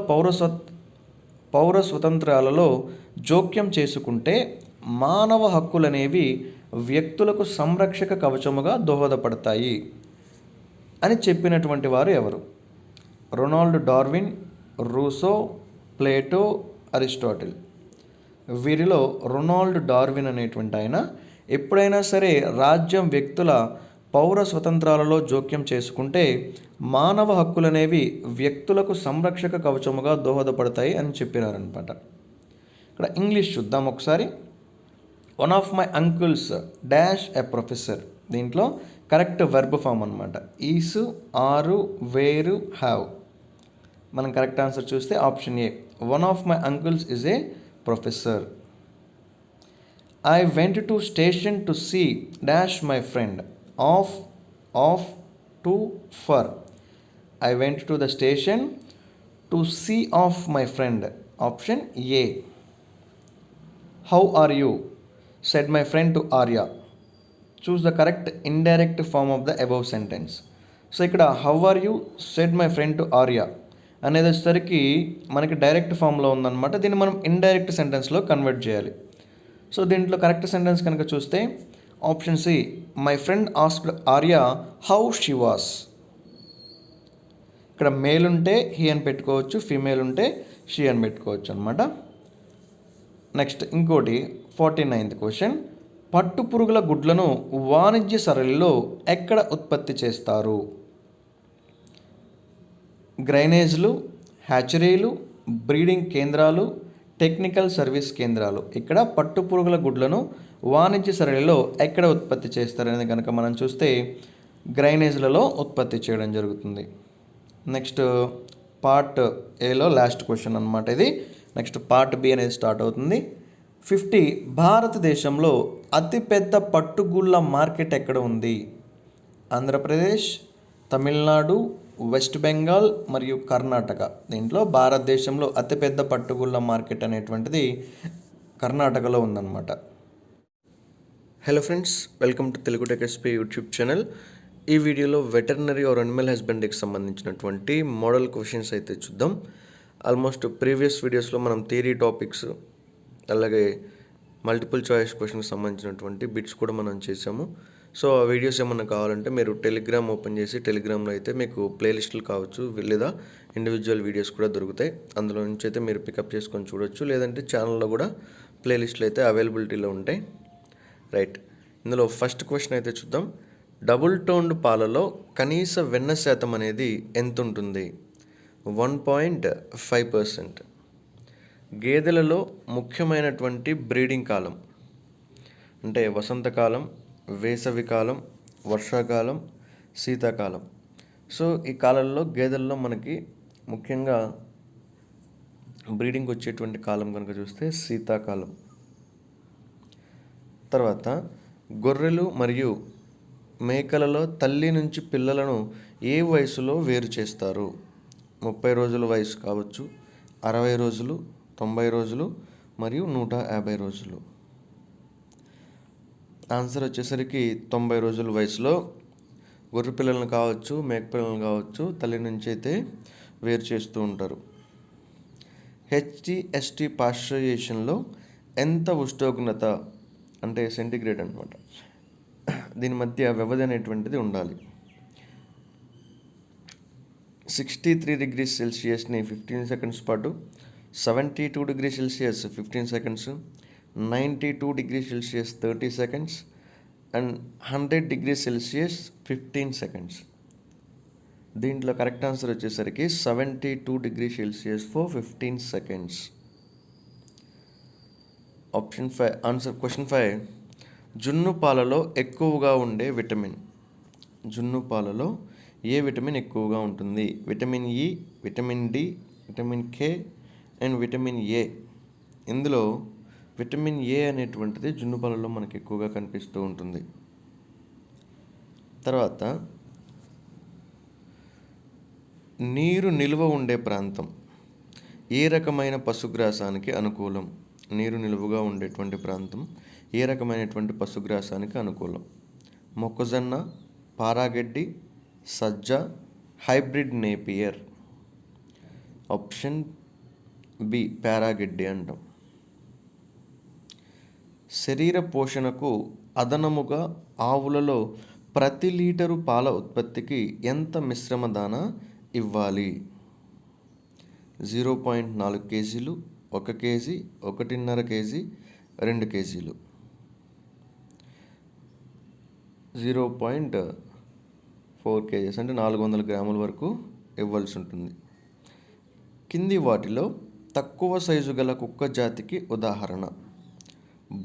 పౌర స్వతంత్రాలలో జోక్యం చేసుకుంటే మానవ హక్కులనేవి వ్యక్తులకు సంరక్షక కవచముగా దోహదపడతాయి అని చెప్పినటువంటి వారు ఎవరు? Ronald Darwin, Russo, Plato, Aristotle. వీరిలో రొనాల్డ్ డార్విన్ అనేటువంటి ఆయన ఎప్పుడైనా సరే రాజ్యం వ్యక్తుల పౌర స్వతంత్రాలలో జోక్యం చేసుకుంటే మానవ హక్కులనేవి వ్యక్తులకు సంరక్షక కవచముగా దోహదపడతాయి అని చెప్పినారనమాట. ఇక్కడ ఇంగ్లీష్ చూద్దాం ఒకసారి. One of my uncles dash a professor. దీంట్లో కరెక్ట్ వెర్బ్ ఫామ్ అనమాట. Is, are, were, have. మనం కరెక్ట్ ఆన్సర్ చూస్తే option A, one of my uncles is a professor. I went to station to see dash my friend. Off, to, for. I went to the station to see off my friend. Option A. How are you said my friend to Arya. Choose the correct indirect form of the above sentence. So ఇక్కడ how are you said my friend to Arya అనేది వచ్చేసరికి మనకి direct ఫామ్లో ఉందన్నమాట. దీన్ని మనం indirect సెంటెన్స్లో convert చేయాలి. సో దీంట్లో కరెక్ట్ సెంటెన్స్ కనుక చూస్తే option C, my friend asked Arya how she was. ఇక్కడ మేల్ ఉంటే హీ అని పెట్టుకోవచ్చు, ఫీమేల్ ఉంటే షీ అని పెట్టుకోవచ్చు అనమాట. నెక్స్ట్ ఇంకోటి 49th క్వశ్చన్. పట్టుపురుగుల గుడ్లను వాణిజ్య సరళిలో ఎక్కడ ఉత్పత్తి చేస్తారు? గ్రైనేజ్లు, హ్యాచరీలు, బ్రీడింగ్ కేంద్రాలు, టెక్నికల్ సర్వీస్ కేంద్రాలు. ఇక్కడ పట్టుపురుగుల గుడ్లను వాణిజ్య సరళిలో ఎక్కడ ఉత్పత్తి చేస్తారనేది కనుక మనం చూస్తే గ్రైనేజ్లలో ఉత్పత్తి చేయడం జరుగుతుంది. నెక్స్ట్ పార్ట్ ఏలో లాస్ట్ క్వశ్చన్ అనమాట ఇది. నెక్స్ట్ పార్ట్ బి అనేది స్టార్ట్ అవుతుంది. 50. భారతదేశంలో అతిపెద్ద పట్టుగూళ్ళ మార్కెట్ ఎక్కడ ఉంది? ఆంధ్రప్రదేశ్, తమిళనాడు, వెస్ట్ బెంగాల్ మరియు కర్ణాటక. దీంట్లో భారతదేశంలో అతిపెద్ద పట్టుగుళ్ళ మార్కెట్ అనేటువంటిది కర్ణాటకలో ఉందన్నమాట. Hello friends, welcome to Telugu tech SP YouTube channel. ఈ వీడియోలో వెటర్నరీ ఆర్ అనిమల్ హస్బెండరీకి సంబంధించినటువంటి మోడల్ క్వశ్చన్స్ అయితే చూద్దాం. ఆల్మోస్ట్ ప్రీవియస్ వీడియోస్లో మనం థియరీ టాపిక్స్ అలాగే మల్టిపుల్ చాయిస్ క్వశ్చన్కి సంబంధించినటువంటి బిట్స్ కూడా మనం చేసాము. సో ఆ వీడియోస్ ఏమన్నా కావాలంటే మీరు టెలిగ్రామ్ ఓపెన్ చేసి టెలిగ్రామ్లో అయితే మీకు ప్లేలిస్టులు కావచ్చు లేదా ఇండివిజువల్ వీడియోస్ కూడా దొరుకుతాయి. అందులో నుంచి అయితే మీరు పికప్ చేసుకొని చూడొచ్చు, లేదంటే ఛానల్లో కూడా ప్లేలిస్టులు అయితే అవైలబిలిటీలో ఉంటాయి. రైట్, ఇందులో ఫస్ట్ క్వశ్చన్ అయితే చూద్దాం. డబుల్ టోన్డ్ పాలలో కనీస వెన్న శాతం అనేది ఎంత ఉంటుంది? 1.5%. గేదెలలో ముఖ్యమైనటువంటి బ్రీడింగ్ కాలం అంటే వసంతకాలం, వేసవికాలం, వర్షాకాలం, శీతాకాలం. సో ఈ కాలంలో గేదెల్లో మనకి ముఖ్యంగా బ్రీడింగ్ వచ్చేటువంటి కాలం కనుక చూస్తే శీతాకాలం. తర్వాత గొర్రెలు మరియు మేకలలో తల్లి నుంచి పిల్లలను ఏ వయసులో వేరు చేస్తారు? 30 రోజుల వయసు కావచ్చు, 60 రోజులు, 90 రోజులు మరియు 150 రోజులు. ఆన్సర్ వచ్చేసరికి 90 రోజుల వయసులో గొర్రె పిల్లలను కావచ్చు, మేక పిల్లలను కావచ్చు తల్లి నుంచి అయితే వేరు చేస్తూ ఉంటారు. HTST పాశ్చరైజేషన్లో ఎంత ఉష్ణోగ్రత అంటే సెంటిగ్రేడ్ అనమాట, దీని మధ్య వ్యవధి అనేటువంటిది ఉండాలి? 63 డిగ్రీ సెల్సియస్ని 15 సెకండ్స్ పాటు, 72 degree Celsius 15 seconds, 92 degree Celsius 30 seconds and 100 degree Celsius 15 seconds. దీంట్లో కరెక్ట్ ఆన్సర్ వచ్చేసరికి 72 degree Celsius for 15 seconds. Option 5 answer. Question 5, జున్ను పాలలో ఎక్కువగా ఉండే విటమిన్. జున్ను పాలలో ఏ విటమిన్ ఎక్కువగా ఉంటుంది? Vitamin E, vitamin D, vitamin K and vitamin A. ఇందులో విటమిన్ ఏ అనేటువంటిది జున్ను పాలలో మనకి ఎక్కువగా కనిపిస్తూ ఉంటుంది. తర్వాత నీరు నిల్వ ఉండే ప్రాంతం ఏ రకమైన పశుగ్రాసానికి అనుకూలం? నీరు నిలువగా ఉండేటువంటి ప్రాంతం ఏ రకమైనటువంటి పశుగ్రాసానికి అనుకూలం? మొక్కజొన్న, పారాగడ్డి, సజ్జ, హైబ్రిడ్ నేపియర్. ఆప్షన్ బి పారాగడ్డి అంటాం. శరీర పోషణకు అదనముగా ఆవులలో ప్రతి లీటరు పాల ఉత్పత్తికి ఎంత మిశ్రమ దానా ఇవ్వాలి? 0.4 కేజీలు, 1 కేజీ, 1.5 కేజీ, 2 కేజీలు. 0.4 కేజీస్ అంటే 400 గ్రాముల వరకు ఇవ్వాల్సి ఉంటుంది. కింది వాటిలో తక్కువ సైజు గల కుక్క జాతికి ఉదాహరణ?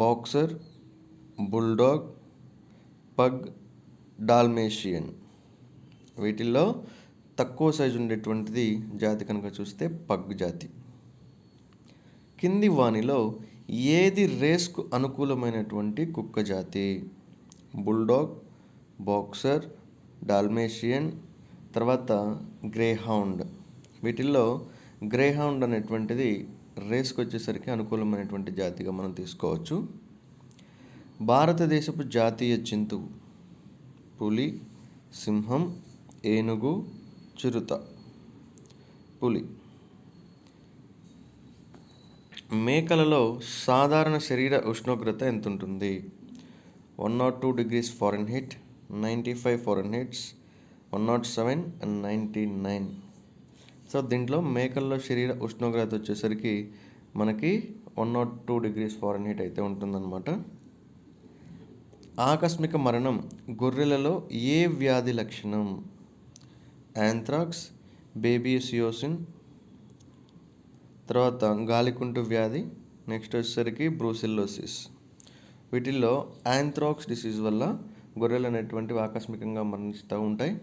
Boxer, bulldog, pug, Dalmatian. వీటిల్లో తక్కువ సైజు ఉండేటువంటిది జాతి కనుక చూస్తే పగ్ జాతి. కింది వానిలో ఏది రేస్కు అనుకూలమైనటువంటి కుక్క జాతి? బుల్డాగ్, బాక్సర్, డాల్మేషియన్, తర్వాత గ్రేహౌండ్. వీటిల్లో గ్రేహౌండ్ అనేటువంటిది రేస్కి వచ్చేసరికి అనుకూలమైనటువంటి జాతిగా మనం తీసుకోవచ్చు. భారతదేశపు జాతీయ జంతువు? పులి, సింహం, ఏనుగు, చిరుత. పులి. మేకలలో సాధారణ శరీర ఉష్ణోగ్రత ఎంత ఉంటుంది? 102 degrees Fahrenheit, 95 Fahrenheit, 107 and 99. So దీంట్లో మేకల్లో శరీర ఉష్ణోగ్రత వచ్చేసరికి మనకి 102 degrees Fahrenheit అయితే ఉంటుందన్నమాట. ఆకస్మిక మరణం గొర్రెలలో ఏ వ్యాధి లక్షణం? యాంథ్రాక్స్, బేబిసియోసిన్, తర్వాత గాలికుంటు వ్యాధి, నెక్స్ట్ వచ్చేసరికి బ్రూసిల్లోసిస్. వీటిల్లో యాంథ్రాక్స్ డిసీజ్ వల్ల గొర్రెలు అనేటువంటివి ఆకస్మికంగా మరణిస్తూ ఉంటాయి.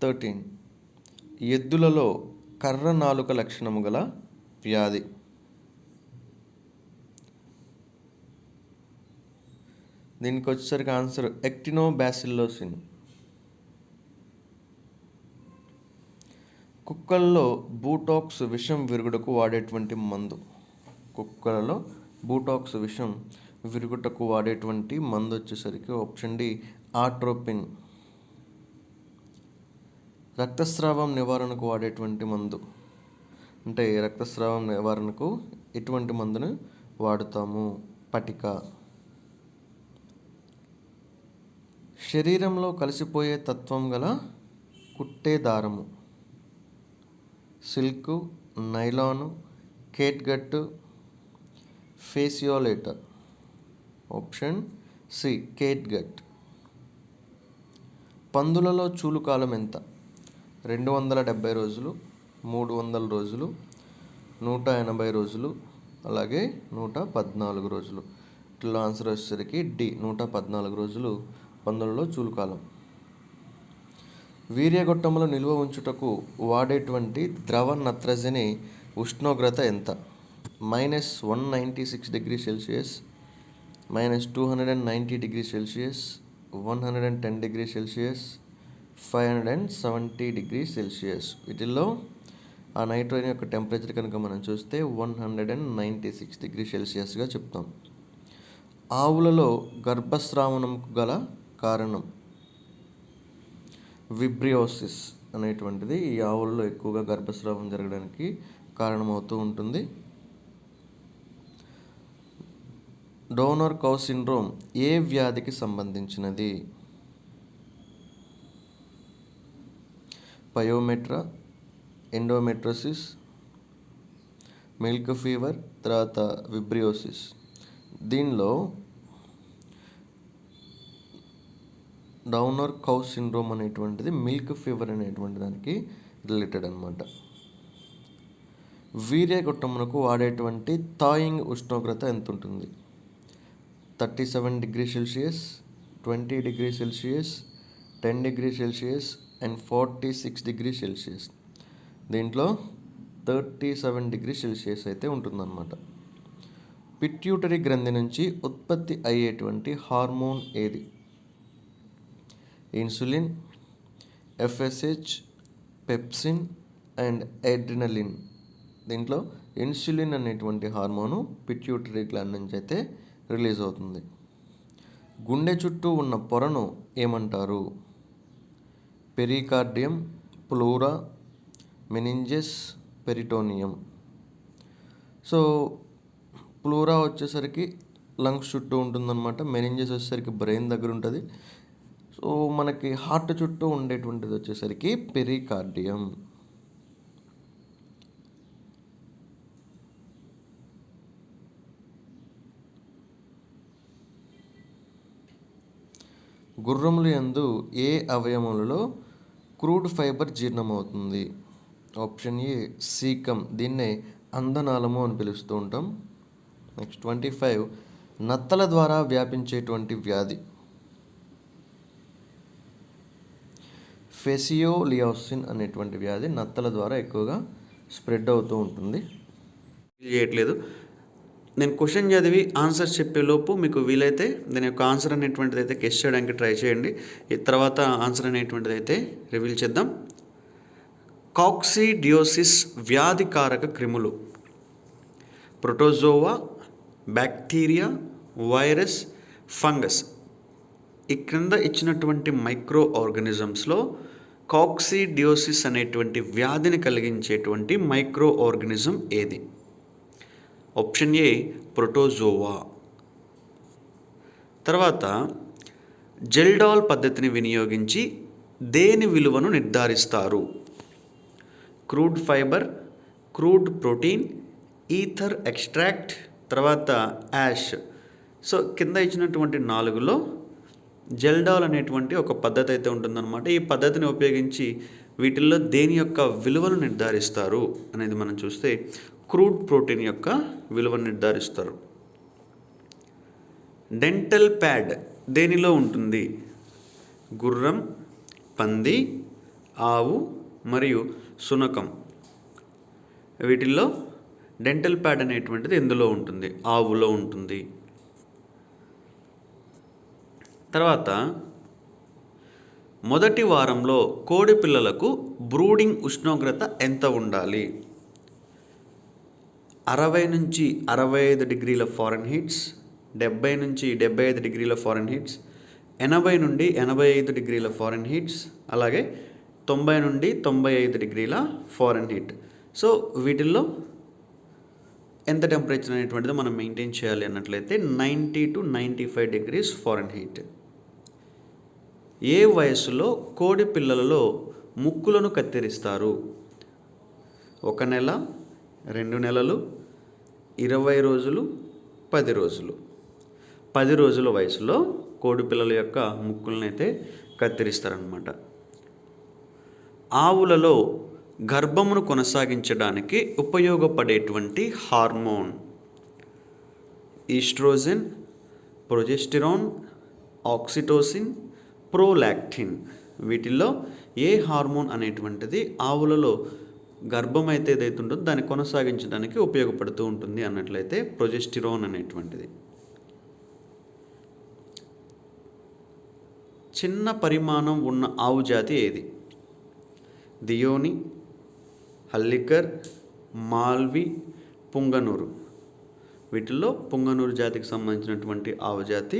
13. ఎద్దులలో కర్ర నాలుక లక్షణము గల వ్యాధి? దీనికి వచ్చేసరికి ఆన్సర్ ఎక్టినోబాసిల్లోసిన్. కుక్కల్లో బూటాక్స్ విషం విరుగుటకు వాడేటువంటి మందు. కుక్కలలో బూటాక్స్ విషం విరుగుటకు వాడేటువంటి మందు వచ్చేసరికి ఆప్షన్ డి ఆట్రోపిన్. రక్తస్రావం నివారణకు వాడేటువంటి మందు అంటే రక్తస్రావం నివారణకు ఎటువంటి మందును వాడుతాము? పటిక. శరీరంలో కలిసిపోయే తత్వం గల కుట్టే దారము. సిల్క్, నైలాను, కేట్గట్, ఫేసియోలేటర్. Option C catgut. పందులలో చూలు కాలం ఎంత? 270 రోజులు, 300 రోజులు, 180 రోజులు, అలాగే 114 రోజులు. ఇట్లా ఆన్సర్ వచ్చేసరికి డి 114 రోజులు పందులలో చూలుకాలం. వీర్యగొట్టములో నిల్వ ఉంచుటకు వాడేటువంటి ద్రవ నత్రజని ఉష్ణోగ్రత ఎంత? -196 degree Celsius, -290 degree Celsius, 110 degree Celsius, 570 degree Celsius. వీటిల్లో ఆ నైట్రోజన్ యొక్క టెంపరేచర్ కనుక మనం చూస్తే 196 డిగ్రీ సెల్సియస్గా చెప్తాం. ఆవులలో గర్భస్రావణంకు గల కారణం విబ్రియోసిస్ అనేటువంటిది ఈ ఆవులలో ఎక్కువగా గర్భస్రావం జరగడానికి కారణమవుతూ ఉంటుంది. డౌనర్ కౌ సిండ్రోమ్ ఏ వ్యాధికి సంబంధించినది? పయోమెట్రా, ఎండోమెట్రోసిస్, మిల్క్ ఫీవర్, తర్వాత విబ్రియోసిస్. దీనిలో డౌనర్ కౌ సిండ్రోమ్ అనేటువంటిది మిల్క్ ఫీవర్ అనేటువంటి దానికి రిలేటెడ్ అనమాట. వీర్యగొట్టమునకు వాడేటువంటి థాయింగ్ ఉష్ణోగ్రత ఎంత ఉంటుంది? 37 degree Celsius, 20 degree Celsius, 10 degree Celsius and 46 degree Celsius. దీంట్లో 37 డిగ్రీ సెల్సియస్ అయితే ఉంటుందన్నమాట. పిట్యూటరీ గ్రంథి నుంచి ఉత్పత్తి అయ్యేటువంటి హార్మోన్ ఏది? Insulin, FSH, pepsin and adrenaline. దీంట్లో ఇన్సులిన్ అనేటువంటి హార్మోను పిట్యూటరీ గ్లాండ్ నుంచి అయితే రిలీజ్ అవుతుంది. గుండె చుట్టూ ఉన్న పొరను ఏమంటారు? Pericardium, pleura, meninges, peritoneum. So pleura వచ్చేసరికి లంగ్స్ చుట్టూ ఉంటుందన్నమాట. మెనింజెస్ వచ్చేసరికి బ్రెయిన్ దగ్గర ఉంటుంది. సో మనకి హార్ట్ చుట్టూ ఉండేటువంటిది వచ్చేసరికి పెరికార్డియం. గుర్రములు యందు ఏ అవయవములలో క్రూడ్ ఫైబర్ జీర్ణమవుతుంది? Option A caecum. దీన్నే అందనాళము అని పిలుస్తూ ఉంటాం. నెక్స్ట్ 25. నత్తల ద్వారా వ్యాపించేటువంటి వ్యాధి? ఫెసియోలియోసిన్ అనేటువంటి వ్యాధి నత్తల ద్వారా ఎక్కువగా స్ప్రెడ్ అవుతూ ఉంటుంది. చేయట్లేదు, నేను క్వశ్చన్ చదివి ఆన్సర్ చెప్పేలోపు మీకు వీలైతే దాని యొక్క ఆన్సర్ అనేటువంటిది అయితే గెస్ చేయడానికి ట్రై చేయండి. ఈ తర్వాత ఆన్సర్ అనేటువంటిది అయితే రివీల్ చేద్దాం. కాక్సిడియోసిస్ వ్యాధికారక క్రిములు: ప్రోటోజోవా, బ్యాక్టీరియా, వైరస్, ఫంగస్. ఈ క్రింద ఇచ్చినటువంటి మైక్రో ఆర్గానిజమ్స్లో కాక్సిడియోసిస్ అనేటువంటి వ్యాధిని కలిగించేటువంటి మైక్రో ఆర్గానిజం ఏది? Option A protozoa. తర్వాత జెల్డాల్ పద్ధతిని వినియోగించి దేని విలువను నిర్ధారిస్తారు? Crude fibre, crude protein, ether extract, తర్వాత యాష్. సో కింద ఇచ్చినటువంటి 4లో జెల్డాల్ అనేటువంటి ఒక పద్ధతి అయితే ఉంటుందన్నమాట. ఈ పద్ధతిని ఉపయోగించి వీటిల్లో దేని యొక్క విలువను నిర్ధారిస్తారు అనేది మనం చూస్తే క్రూడ్ ప్రోటీన్ యొక్క విలువను నిర్ధారిస్తారు. డెంటల్ ప్యాడ్ దేనిలో ఉంటుంది? గుర్రం, పంది, ఆవు మరియు శునకం. వీటిల్లో డెంటల్ ప్యాడ్ అనేటువంటిది ఎందులో ఉంటుంది? ఆవులో ఉంటుంది. తర్వాత మొదటి వారంలో కోడి పిల్లలకు బ్రూడింగ్ ఉష్ణోగ్రత ఎంత ఉండాలి? 60 నుంచి 65 డిగ్రీల ఫారెన్హీట్స్, 70 నుంచి 75 డిగ్రీల ఫారెన్హీట్స్, 80 నుండి 85 డిగ్రీల ఫారెన్హీట్స్, అలాగే 90 నుండి 95 డిగ్రీల ఫారెన్హీట్. సో వీటిల్లో ఎంత టెంపరేచర్ అనేటువంటిది మనం మెయింటైన్ చేయాలి అన్నట్లయితే 90 to 95 డిగ్రీస్ ఫారెన్హీట్. ఏ వయసులో కోడి పిల్లలలో ముక్కులను కత్తిరిస్తారు? 1 నెల, 2 నెలలు, 20 రోజులు, 10 రోజులు. 10 రోజుల వయసులో కోడి పిల్లల యొక్క ముక్కులనైతే కత్తిరిస్తారనమాట. ఆవులలో గర్భమును కొనసాగించడానికి ఉపయోగపడేటువంటి hormone oestrogen, progesterone, oxytocin, prolactin. వీటిల్లో ఏ హార్మోన్ అనేటువంటిది ఆవులలో గర్భం అయితే ఏదైతే ఉంటుందో దాన్ని కొనసాగించడానికి ఉపయోగపడుతూ ఉంటుంది అన్నట్లయితే ప్రొజెస్టెరాన్ అనేటువంటిది. చిన్న పరిమాణం ఉన్న ఆవు జాతి ఏది? దియోని, హల్లికర్, మాల్వి, పుంగనూరు. వీటిల్లో పుంగనూరు జాతికి సంబంధించినటువంటి ఆవు జాతి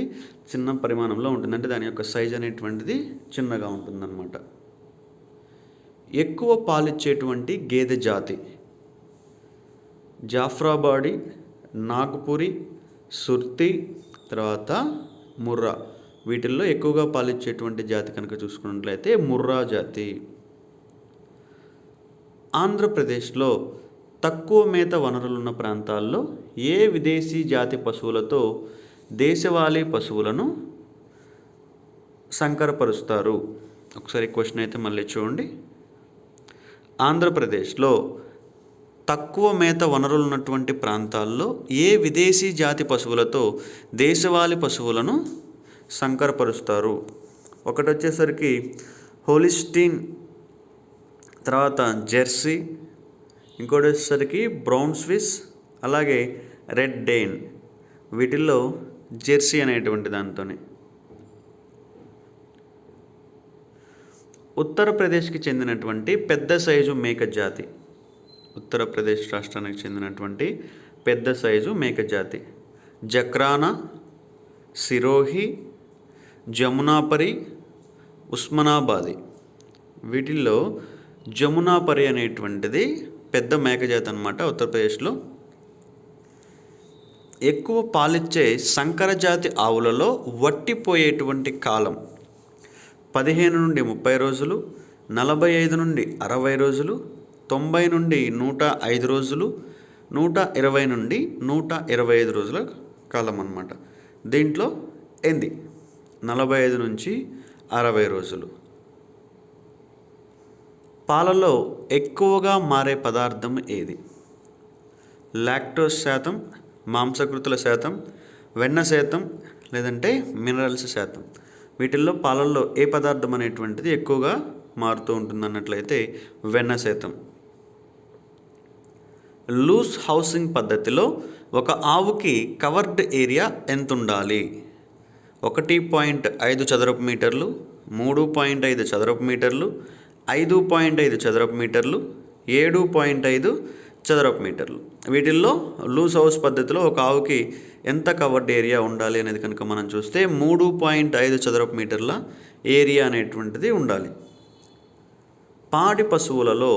చిన్న పరిమాణంలో ఉంటుంది, అంటే దాని యొక్క సైజ్ అనేటువంటిది చిన్నగా ఉంటుందన్నమాట. ఎక్కువ పాలిచ్చేటువంటి గేదె జాతి జాఫ్రాబాడి, నాగ్పురి, సుర్తి, తర్వాత ముర్రా. వీటిల్లో ఎక్కువగా పాలిచ్చేటువంటి జాతి కనుక చూసుకున్నట్లయితే ముర్రా జాతి. ఆంధ్రప్రదేశ్లో తక్కువ మేత వనరులున్న ప్రాంతాల్లో ఏ విదేశీ జాతి పశువులతో దేశవాళీ పశువులను సంకరపరుస్తారు? ఒకసారి క్వశ్చన్ అయితే మళ్ళీ చూడండి. ఆంధ్రప్రదేశ్లో తక్కువ మేత వనరులున్నటువంటి ప్రాంతాల్లో ఏ విదేశీ జాతి పశువులతో దేశవాళీ పశువులను సంకరపరుస్తారు? ఒకటి వచ్చేసరికి హోలిస్టీన్, తర్వాత జెర్సీ, ఇంకోటి వచ్చేసరికి బ్రౌన్ స్విస్, అలాగే రెడ్ డెయిన్. వీటిల్లో జెర్సీ అనేటువంటి దాంతోనే. ఉత్తరప్రదేశ్కి చెందినటువంటి పెద్ద సైజు మేక జాతి, ఉత్తరప్రదేశ్ రాష్ట్రానికి చెందినటువంటి పెద్ద సైజు మేక జాతి జక్రానా, సిరోహి, జమునాపరి, ఉస్మానాబాది. వీటిల్లో జమునాపరి అనేటువంటిది పెద్ద మేకజాతి అన్నమాట ఉత్తరప్రదేశ్లో. ఎక్కువ పాలిచ్చే సంకర జాతి ఆవులలో వట్టిపోయేటువంటి కాలం 15 నుండి 30 రోజులు, 45 నుండి 60 రోజులు, 90 నుండి 105 రోజులు, 120 నుండి 125 రోజుల కాలం అన్నమాట. దీంట్లో 45 నుంచి 60 రోజులు. పాలలో ఎక్కువగా మారే పదార్థం ఏది? లాక్టోస్ శాతం, మాంసకృతుల శాతం, వెన్న శాతం, లేదంటే మినరల్స్ శాతం. వీటిల్లో పాలల్లో ఏ పదార్థం అనేటువంటిది ఎక్కువగా మారుతూ ఉంటుందన్నట్లయితే వెన్న శాతం. లూస్ హౌసింగ్ పద్ధతిలో ఒక ఆవుకి కవర్డ్ ఏరియా ఎంత ఉండాలి? 1.5 చదరపు మీటర్లు, 3.5 చదరపు మీటర్లు, 5.5 చదరపు మీటర్లు, 7.5 చదరపు మీటర్లు. వీటిల్లో లూజ్ హౌస్ పద్ధతిలో ఒక ఆవుకి ఎంత కవర్డ్ ఏరియా ఉండాలి అనేది కనుక మనం చూస్తే 3.5 చదరపు మీటర్ల ఏరియా అనేటువంటిది ఉండాలి. పాడి పశువులలో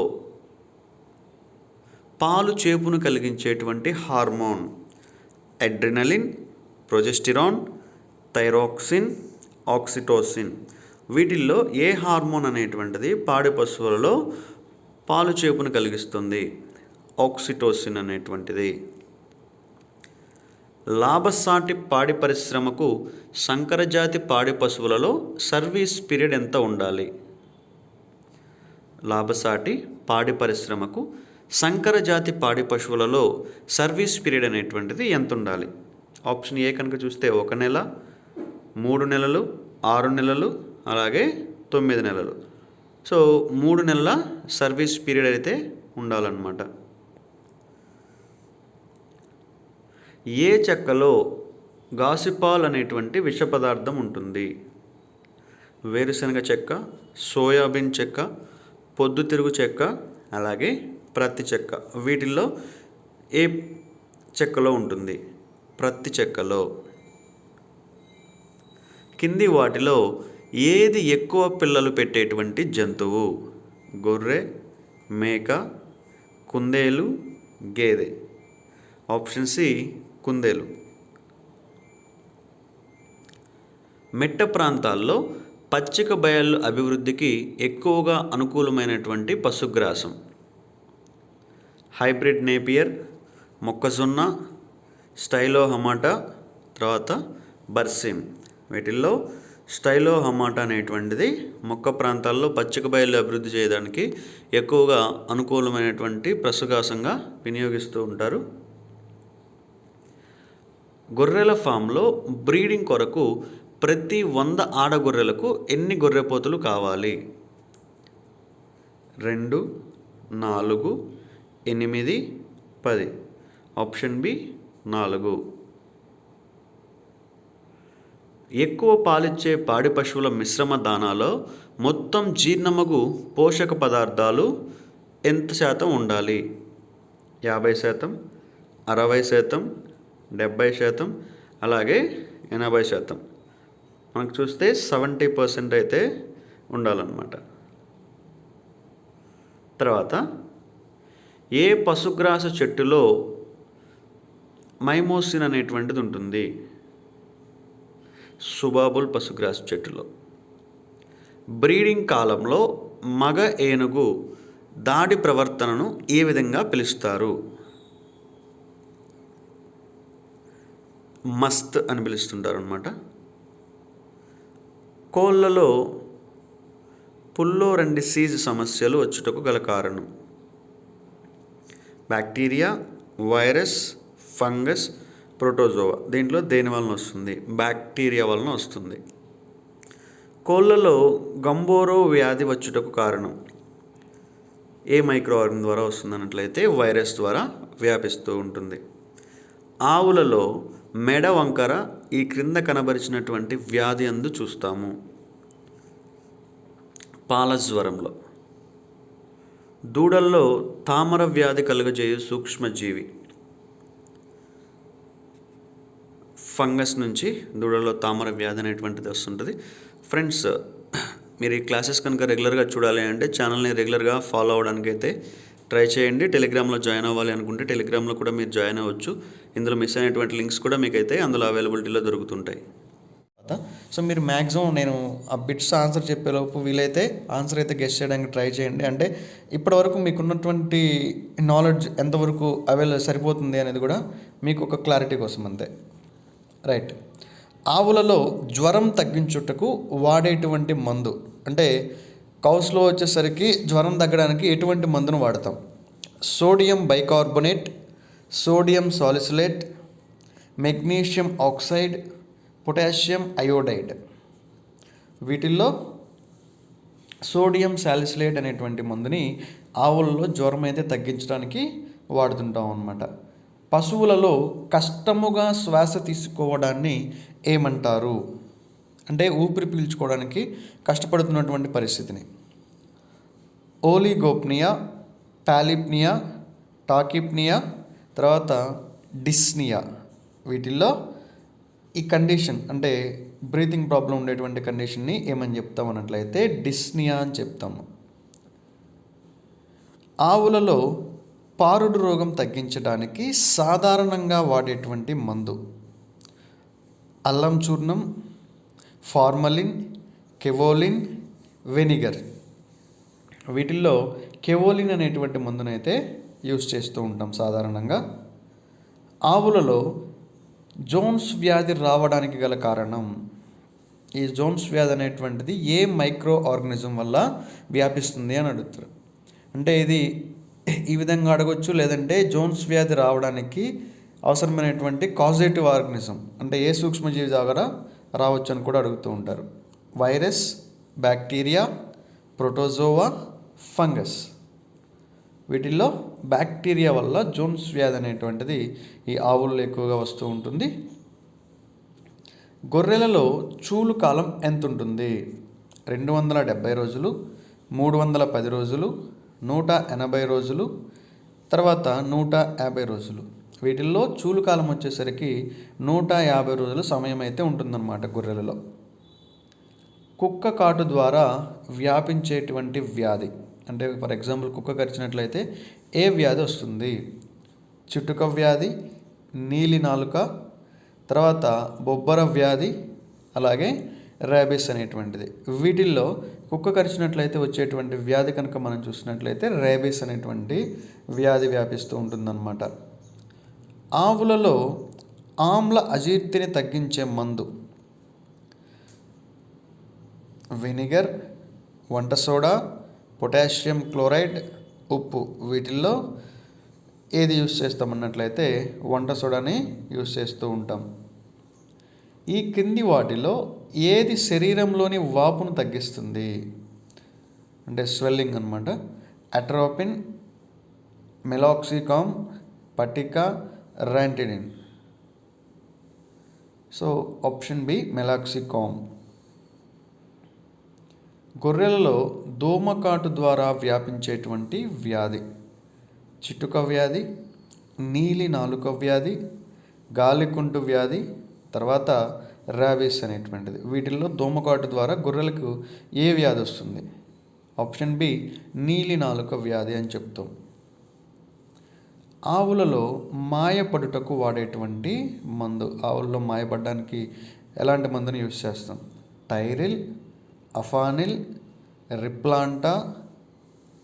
పాలు చేపును కలిగించేటువంటి hormone adrenaline, progesterone, thyroxine, oxytocin. వీటిల్లో ఏ హార్మోన్ అనేటువంటిది పాడి పశువులలో పాలు చేపును కలిగిస్తుంది? ఆక్సిటోసిన్ అనేటువంటిది. లాభసాటి పాడి పరిశ్రమకు సంకరజాతి పాడి పశువులలో సర్వీస్ పీరియడ్ ఎంత ఉండాలి? లాభసాటి పాడి పరిశ్రమకు సంకరజాతి పాడి పశువులలో సర్వీస్ పీరియడ్ అనేటువంటిది ఎంత ఉండాలి? ఆప్షన్ ఏ కనుక చూస్తే 1 నెల, 3 నెలలు, 6 నెలలు, అలాగే 9 నెలలు. సో 3 నెలల సర్వీస్ పీరియడ్ అయితే ఉండాలన్నమాట. ఏ చెక్కలో గాసిపాల్ అనేటువంటి విష పదార్థం ఉంటుంది? వేరుశనగ చెక్క, సోయాబీన్ చెక్క, పొద్దుతిరుగు చెక్క, అలాగే ప్రత్తి చెక్క. వీటిల్లో ఏ చెక్కలో ఉంటుంది? ప్రత్తి చెక్కలో. కింది వాటిలో ఏది ఎక్కువ పిల్లలు పెట్టేటువంటి జంతువు? గొర్రె, మేక, కుందేలు, గేదె. ఆప్షన్ సి కుందేలు. మెట్ట ప్రాంతాల్లో పచ్చిక బయళ్ళు అభివృద్ధికి ఎక్కువగా అనుకూలమైనటువంటి పశుగ్రాసం? హైబ్రిడ్ నేపియర్, మొక్కజొన్న, స్టైలోహమాటా, తర్వాత బర్సిమ్. వీటిల్లో స్టైలోహమాటా అనేటువంటిది మొక్క ప్రాంతాల్లో పచ్చిక బయళ్ళు అభివృద్ధి చేయడానికి ఎక్కువగా అనుకూలమైనటువంటి పశుగ్రాసంగా వినియోగిస్తూ ఉంటారు. గొర్రెల ఫామ్లో బ్రీడింగ్ కొరకు ప్రతి 100 ఆడగొర్రెలకు ఎన్ని గొర్రెపోతులు కావాలి? 2, 4, 8, 10. Option B 4. ఎక్కువ పాలిచ్చే పాడి పశువుల మిశ్రమ దానాలో మొత్తం జీర్ణమగు పోషక పదార్థాలు ఎంత శాతం ఉండాలి? 50%, 60%, 70%, అలాగే 80%. మనకు చూస్తే 70% అయితే ఉండాలన్నమాట. తర్వాత ఏ పశుగ్రాస చెట్టులో మైమోసిన్ అనేటువంటిది ఉంటుంది? సుబాబుల్ పశుగ్రాస చెట్టులో. బ్రీడింగ్ కాలంలో మగ ఏనుగు దాడి ప్రవర్తనను ఏ విధంగా పిలుస్తారు? మస్త్ అని పిలుస్తుంటారు అన్నమాట. కోళ్ళలో పుల్లోరండిసీజ్ సమస్యలు వచ్చుటకు గల కారణం? Bacteria, virus, fungus, protozoa. దీంట్లో దేని వలన వస్తుంది? బ్యాక్టీరియా వలన వస్తుంది. కోళ్ళలో గంబోరో వ్యాధి వచ్చుటకు కారణం? ఏ మైక్రో ఆర్గన్ ద్వారా వస్తుంది అన్నట్లయితే వైరస్ ద్వారా వ్యాపిస్తూ ఉంటుంది. ఆవులలో మెడ వంకర ఈ క్రింద కనబరిచినటువంటి వ్యాధి అందు చూస్తాము? పాలజ్వరంలో. దూడల్లో తామర వ్యాధి కలుగజేయు సూక్ష్మజీవి? ఫంగస్ నుంచి దూడల్లో తామర వ్యాధి అనేటువంటిది వస్తుంటుంది. ఫ్రెండ్స్, మీరు ఈ క్లాసెస్ కనుక రెగ్యులర్గా చూడాలి అంటే ఛానల్ని రెగ్యులర్గా ఫాలో అవ్వడానికి అయితే ట్రై చేయండి. టెలిగ్రామ్లో జాయిన్ అవ్వాలి అనుకుంటే టెలిగ్రామ్లో కూడా మీరు జాయిన్ అవ్వచ్చు. ఇందులో మిస్ అయినటువంటి లింక్స్ కూడా మీకైతే అందులో అవైలబిలిటీలో దొరుకుతుంటాయి. సో మీరు మ్యాక్సిమం నేను ఆ బిట్స్ ఆన్సర్ చెప్పేలోపు వీలైతే ఆన్సర్ అయితే గెస్ చేయడానికి ట్రై చేయండి. అంటే ఇప్పటివరకు మీకున్నటువంటి నాలెడ్జ్ ఎంతవరకు సరిపోతుంది అనేది కూడా మీకు ఒక క్లారిటీ కోసం అంతే. రైట్. ఆవులలో జ్వరం తగ్గించుటకు వాడేటువంటి మందు అంటే కౌస్లో వచ్చేసరికి జ్వరం తగ్గడానికి ఎటువంటి మందును వాడతాం? Sodium bicarbonate, sodium salicylate, magnesium oxide, potassium iodide. వీటిల్లో సోడియం సాలిసిలేట్ అనేటువంటి మందుని ఆవులలో జ్వరం అయితే తగ్గించడానికి వాడుతుంటాం అన్నమాట. పశువులలో కష్టముగా శ్వాస తీసుకోవడాన్ని ఏమంటారు? అంటే ఊపిరి పీల్చుకోవడానికి కష్టపడుతున్నటువంటి పరిస్థితిని. ఓలిగోప్నియా, పాలిప్నియా, టాకిప్నియా, తర్వాత డిస్నియా. వీటిల్లో ఈ కండిషన్ అంటే బ్రీతింగ్ ప్రాబ్లం ఉండేటువంటి కండిషన్ని ఏమని చెప్తాం అన్నట్లయితే డిస్నియా అని చెప్తాము. ఆవులలో పారుడు రోగం తగ్గించడానికి సాధారణంగా వాడేటువంటి మందు? అల్లం చూర్ణం, ఫార్మలిన్, కెవోలిన్, వెనిగర్. వీటిల్లో కెవోలిన్ అనేటువంటి మందునైతే యూజ్ చేస్తూ ఉంటాం సాధారణంగా. ఆవులలో జోన్స్ వ్యాధి రావడానికి గల కారణం? ఈ జోన్స్ వ్యాధి అనేటువంటిది ఏ మైక్రో ఆర్గానిజం వల్ల వ్యాపిస్తుంది అని అడుగుతారు. అంటే ఇది ఈ విధంగా అడగొచ్చు, లేదంటే జోన్స్ వ్యాధి రావడానికి అవసరమైనటువంటి కాజేటివ్ ఆర్గానిజం అంటే ఏ సూక్ష్మజీవి ద్వారా రావచ్చు అని కూడా అడుగుతూ ఉంటారు. Virus, bacteria, protozoa, fungus. వీటిల్లో బ్యాక్టీరియా వల్ల జోన్స్ వ్యాధి అనేటువంటిది ఈ ఆవుల్లో ఎక్కువగా వస్తూ ఉంటుంది. గొర్రెలలో చూలు కాలం ఎంత ఉంటుంది? 270 రోజులు, 310 రోజులు, 180 రోజులు, తర్వాత 150 రోజులు. వీటిల్లో చూలు కాలం వచ్చేసరికి 150 రోజుల సమయం అయితే ఉంటుందన్నమాట గొర్రెలలో. కుక్క కాటు ద్వారా వ్యాపించేటువంటి వ్యాధి అంటే ఫర్ ఎగ్జాంపుల్ కుక్క కరిచినట్లయితే ఏ వ్యాధి వస్తుంది? చుట్టుక వ్యాధి, నీలి నాలుక, తర్వాత బొబ్బర వ్యాధి, అలాగే ర్యాబిస్ అనేటువంటిది. వీటిల్లో కుక్క కరిచినట్లయితే వచ్చేటువంటి వ్యాధి కనుక మనం చూసినట్లయితే ర్యాబిస్ అనేటువంటి వ్యాధి వ్యాపిస్తూ ఉంటుందన్నమాట. ఆవులలో ఆమ్ల అజీర్తిని తగ్గించే మందు వెనిగర్, వంట సోడా, పొటాషియం క్లోరైడ్, ఉప్పు. వీటిల్లో ఏది యూస్ చేస్తామన్నట్లయితే వంట సోడాని యూస్ చేస్తూ ఉంటాం. ఈ క్రింది వాటిలో ఏది శరీరంలోని వాపును తగ్గిస్తుంది అంటే స్వెల్లింగ్ అన్నమాట? అట్రోపిన్, మెలాక్సికామ్, పటిక, ranitidine. So option B meloxicam. గొర్రెలలో దోమకాటు ద్వారా వ్యాపించేటువంటి వ్యాధి చిటుక వ్యాధి, నీలి నాలుక వ్యాధి, గాలికుంటు వ్యాధి, తర్వాత ర్యాబిస్ అనేటువంటిది. వీటిల్లో దోమకాటు ద్వారా గొర్రెలకు ఏ వ్యాధి వస్తుంది? ఆప్షన్ బి నీలి నాలుక వ్యాధి అని చెప్తాం. ఆవులలో మాయపడుటకు వాడేటువంటి మందు, ఆవుల్లో మాయపడడానికి ఎలాంటి మందుని యూస్ చేస్తాం? టైరిల్, అఫానిల్, రిప్లాంటా,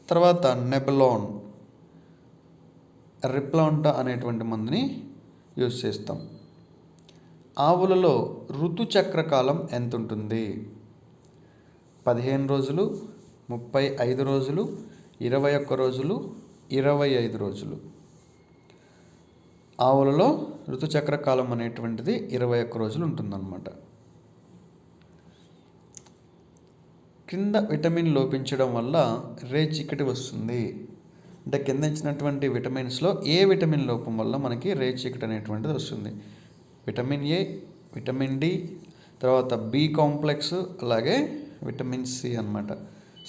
తర్వాత నెబలాన్. రిప్లాంటా అనేటువంటి మందుని యూస్ చేస్తాం. ఆవులలో ఋతుచక్ర కాలం ఎంత ఉంటుంది? 15 రోజులు, 35 రోజులు, 21 రోజులు, 25 రోజులు. ఆవులలో ఋతుచక్ర కాలం అనేటువంటిది 21 రోజులు ఉంటుందన్నమాట. కింద విటమిన్ లోపించడం వల్ల రేచీకటి వస్తుంది అంటే కింద ఇచ్చినటువంటి విటమిన్స్లో ఏ విటమిన్ లోపం వల్ల మనకి రేచీకటి అనేటువంటిది వస్తుంది? విటమిన్ ఏ, విటమిన్ డి, తర్వాత బి కాంప్లెక్స్, అలాగే విటమిన్ సి అన్నమాట.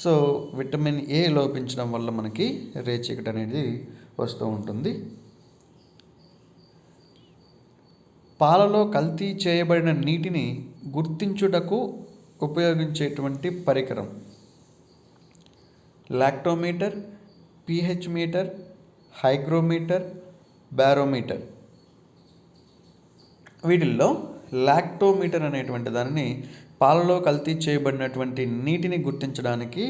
సో విటమిన్ ఏ లోపించడం వల్ల మనకి రేచీకటి అనేది వస్తూ ఉంటుంది. పాలలో కల్తీ చేయబడిన నీటిని గుర్తించుటకు ఉపయోగించేటువంటి పరికరం lactometer, pH meter, hygrometer, barometer. వీటిల్లో లాక్టోమీటర్ అనేటువంటి దానిని పాలలో కల్తీ చేయబడినటువంటి నీటిని గుర్తించడానికి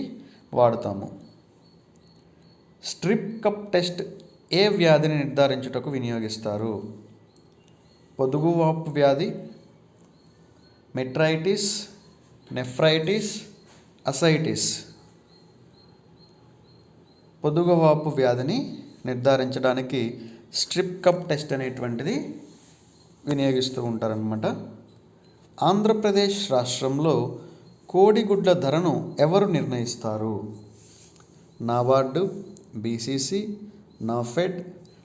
వాడతాము. స్ట్రిప్ కప్ టెస్ట్ ఏ వ్యాధిని నిర్ధారించుటకు వినియోగిస్తారు? పొదుగువాపు వ్యాధి, మెట్రైటిస్, నెఫ్రైటిస్, అసైటిస్. పొదుగువాపు వ్యాధిని నిర్ధారించడానికి స్ట్రిప్ కప్ టెస్ట్ అనేటువంటిది వినియోగిస్తూ ఉంటారనమాట. ఆంధ్రప్రదేశ్ రాష్ట్రంలో కోడిగుడ్ల ధరను ఎవరు నిర్ణయిస్తారు? నాబార్డు, బీసీసీ, నాఫెడ్,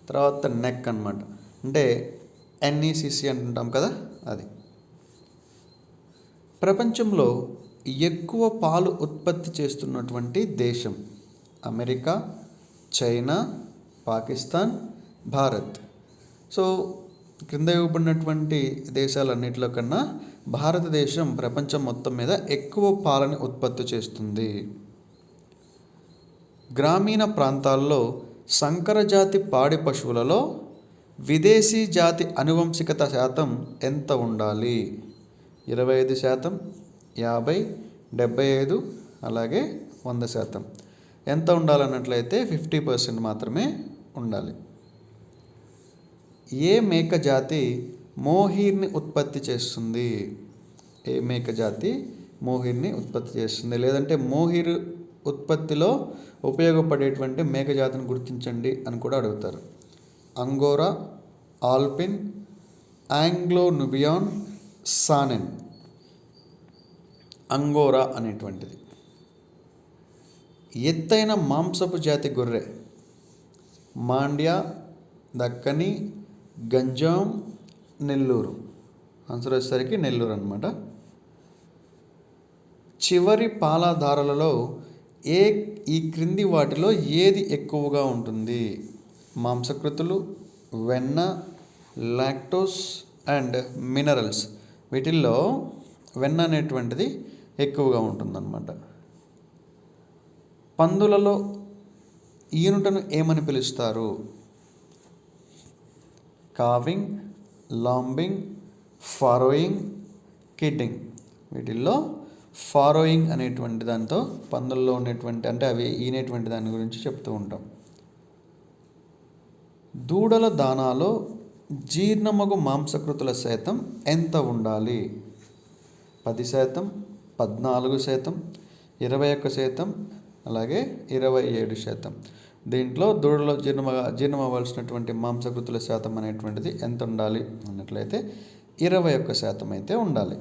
తర్వాత నెక్ అన్నమాట. అంటే ఎన్ఈసిసి అంటుంటాం కదా అది. ప్రపంచంలో ఎక్కువ పాలు ఉత్పత్తి చేస్తున్నటువంటి దేశం America, China, Pakistan, Bharat. So కింద ఇవ్వబడినటువంటి దేశాలన్నింటిలో కన్నా భారతదేశం ప్రపంచం మొత్తం మీద ఎక్కువ పాలని ఉత్పత్తి చేస్తుంది. గ్రామీణ ప్రాంతాల్లో సంకరజాతి పాడి పశువులలో విదేశీ జాతి అనువంశికత శాతం ఎంత ఉండాలి? 25%, 50%, 75%, అలాగే 100%. ఎంత ఉండాలన్నట్లయితే 50% మాత్రమే ఉండాలి. ఏ మేక జాతి మోహీర్ని ఉత్పత్తి చేస్తుంది? ఏ మేక జాతి మోహీర్ని ఉత్పత్తి చేస్తుంది? లేదంటే మోహీర్ ఉత్పత్తిలో ఉపయోగపడేటువంటి మేక జాతిని గుర్తించండి అని కూడా అడుగుతారు. Angora, Alpine, Anglo Nubian, Saanen. Angora అనేటువంటిది. ఎత్తైన మాంసపు జాతి గొర్రె మాండ్యా, దక్కని, గంజాం, నెల్లూరు. ఆన్సర్ వచ్చేసరికి నెల్లూరు అనమాట. చివరి పాలధారలలో ఈ క్రింది వాటిలో ఏది ఎక్కువగా ఉంటుంది? మాంసకృతులు, వెన్న, లాక్టోస్ అండ్ మినరల్స్. వీటిల్లో వెన్న అనేటువంటిది ఎక్కువగా ఉంటుందన్నమాట. పందులలో ఈనుటను ఏమని పిలుస్తారు? Calving, lambing, farrowing, kidding. వీటిల్లో ఫారోయింగ్ అనేటువంటి దాంతో పందుల్లో ఉన్నటువంటి అంటే అవి ఈనేటువంటి దాని గురించి చెప్తూ ఉంటాం. దూడల దానాలో జీర్ణమగు మాంసకృతుల శాతం ఎంత ఉండాలి? 10%, 14%, 21%, అలాగే 27%. దీంట్లో దూడలో జీర్ణమవ్వాల్సినటువంటి మాంసకృతుల శాతం అనేటువంటిది ఎంత ఉండాలి అన్నట్లయితే 21% అయితే ఉండాలి.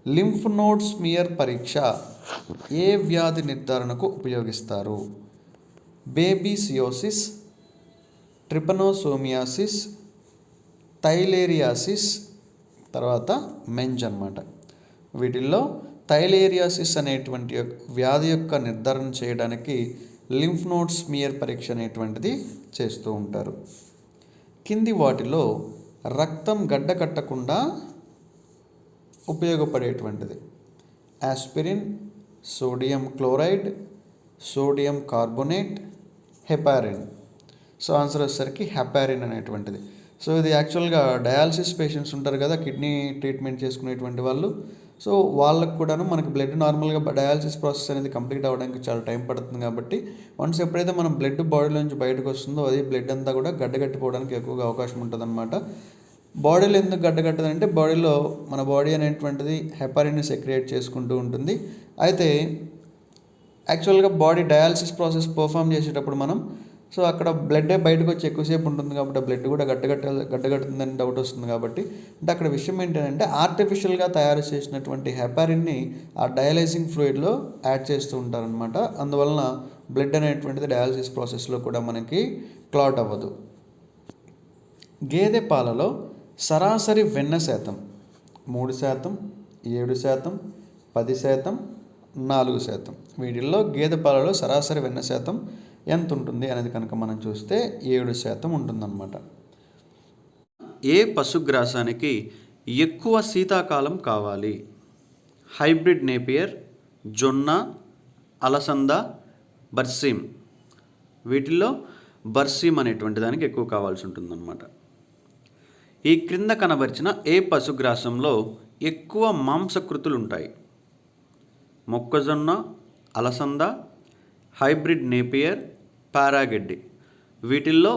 లింఫ్ నోడ్ స్మియర్ పరీక్ష ఏ వ్యాధి నిర్ధారణకు ఉపయోగిస్తారు? బేబీసియోసిస్, ట్రిపనోసోమియాసిస్, థైలేరియాసిస్, తర్వాత మెంజ్ అన్నమాట. వీటిల్లో థైలేరియాసిస్ అనేటువంటి వ్యాధి యొక్క నిర్ధారణ చేయడానికి లింఫ్ నోడ్ స్మియర్ పరీక్ష అనేటువంటిది చేస్తూ ఉంటారు. కింది వాటిలో రక్తం గడ్డ కట్టకుండా ఉపయోగపడేటువంటిది aspirin, sodium chloride, sodium carbonate, heparin. So answer వచ్చేసరికి హెపారిన్ అనేటువంటిది. సో ఇది యాక్చువల్గా డయాలసిస్ పేషెంట్స్ ఉంటారు కదా, కిడ్నీ ట్రీట్మెంట్ చేసుకునేటువంటి వాళ్ళు. సో వాళ్ళకు కూడాను మనకి బ్లడ్ నార్మల్గా డయాలసిస్ ప్రాసెస్ అనేది కంప్లీట్ అవ్వడానికి చాలా టైం పడుతుంది కాబట్టి వన్స్ ఎప్పుడైతే మనం బ్లడ్ బాడీలో నుంచి బయటకు వస్తుందో అది బ్లడ్ అంతా కూడా గడ్డగట్టిపోవడానికి ఎక్కువగా అవకాశం ఉంటుంది అనమాట. బాడీలో ఎందుకు గడ్డగట్టదంటే బాడీలో మన బాడీ అనేటువంటిది హెపారిన్ని సెక్రియేట్ చేసుకుంటూ ఉంటుంది. అయితే యాక్చువల్గా బాడీ డయాలసిస్ ప్రాసెస్ పర్ఫామ్ చేసేటప్పుడు మనం సో అక్కడ బ్లడ్ బయటకు వచ్చి ఎక్కువసేపు ఉంటుంది కాబట్టి బ్లడ్ కూడా గడ్డగడుతుందని డౌట్ వస్తుంది కాబట్టి అంటే అక్కడ విషయం ఏంటంటే ఆర్టిఫిషియల్గా తయారు చేసినటువంటి హెపారిన్ని ఆ డయాలైజింగ్ ఫ్లూయిడ్లో యాడ్ చేస్తూ ఉంటారనమాట. అందువలన బ్లడ్ అనేటువంటిది డయాలసిస్ ప్రాసెస్లో కూడా మనకి క్లాట్ అవ్వదు. గేదె పాలలో సరాసరి వెన్న శాతం 3%, 7%, 10%, 4%. వీటిల్లో గేదె పాలలో సరాసరి వెన్న శాతం ఎంత ఉంటుంది అనేది కనుక మనం చూస్తే 7% ఉంటుందన్నమాట. ఏ పశుగ్రాసానికి ఎక్కువ శీతాకాలం కావాలి? హైబ్రిడ్ నేపియర్, జొన్న, అలసంద, బర్సీమ్. వీటిల్లో బర్సీమ్ అనేటువంటి దానికి ఎక్కువ కావాల్సి ఉంటుందన్నమాట. ఈ క్రింద కనబరిచిన ఏ పశుగ్రాసంలో ఎక్కువ మాంసకృతులు ఉంటాయి? మొక్కజొన్న, అలసంద, హైబ్రిడ్ నేపియర్, పారాగెడ్డి. వీటిల్లో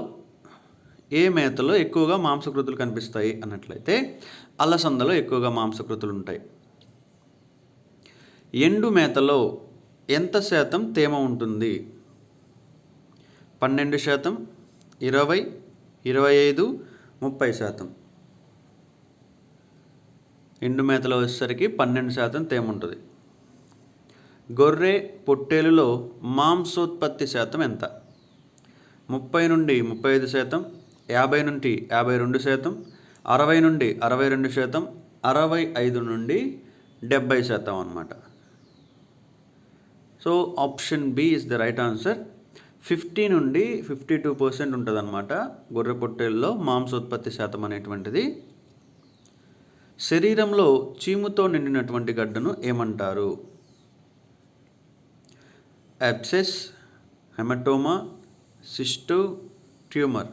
ఏ మేతలో ఎక్కువగా మాంసకృతులు కనిపిస్తాయి అన్నట్లయితే అలసందలో ఎక్కువగా మాంసకృతులు ఉంటాయి. ఎండు మేతలో ఎంత శాతం తేమ ఉంటుంది? 12%, 20, 25, 30%. ఎండు మేతలో వచ్చేసరికి 12% తేమ ఉంటుంది. గొర్రె పొట్టేలులో మాంసోత్పత్తి శాతం ఎంత? 30 నుండి 35%, 50 నుండి 52%, 60 నుండి 62%, 65 నుండి 70% అన్నమాట. So option B is the right answer. 50 నుండి 52% ఉంటుంది అన్నమాట గొర్రె పొట్టేల్లో మాంసోత్పత్తి శాతం అనేటువంటిది. శరీరంలో చీముతో నిండినటువంటి గడ్డను ఏమంటారు? Abscess, haematoma, cyst, tumour.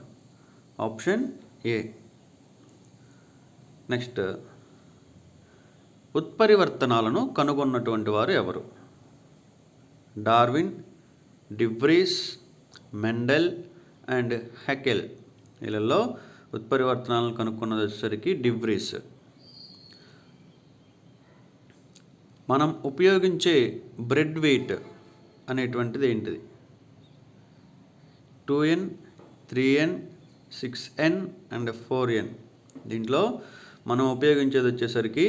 Option A. Next, ఉత్పరివర్తనాలను కనుగొన్నటువంటి వారు ఎవరు? Darwin, de Vries, Mendel and Haeckel. వీళ్ళల్లో ఉత్పరివర్తనాలను కనుక్కున్నది వచ్చేసరికి డివ్రీస్. మనం ఉపయోగించే బ్రెడ్ వెయిట్ అనేటువంటిది ఏంటిది? 2n, 3n, 6n and 4n. దీంట్లో మనం ఉపయోగించేది వచ్చేసరికి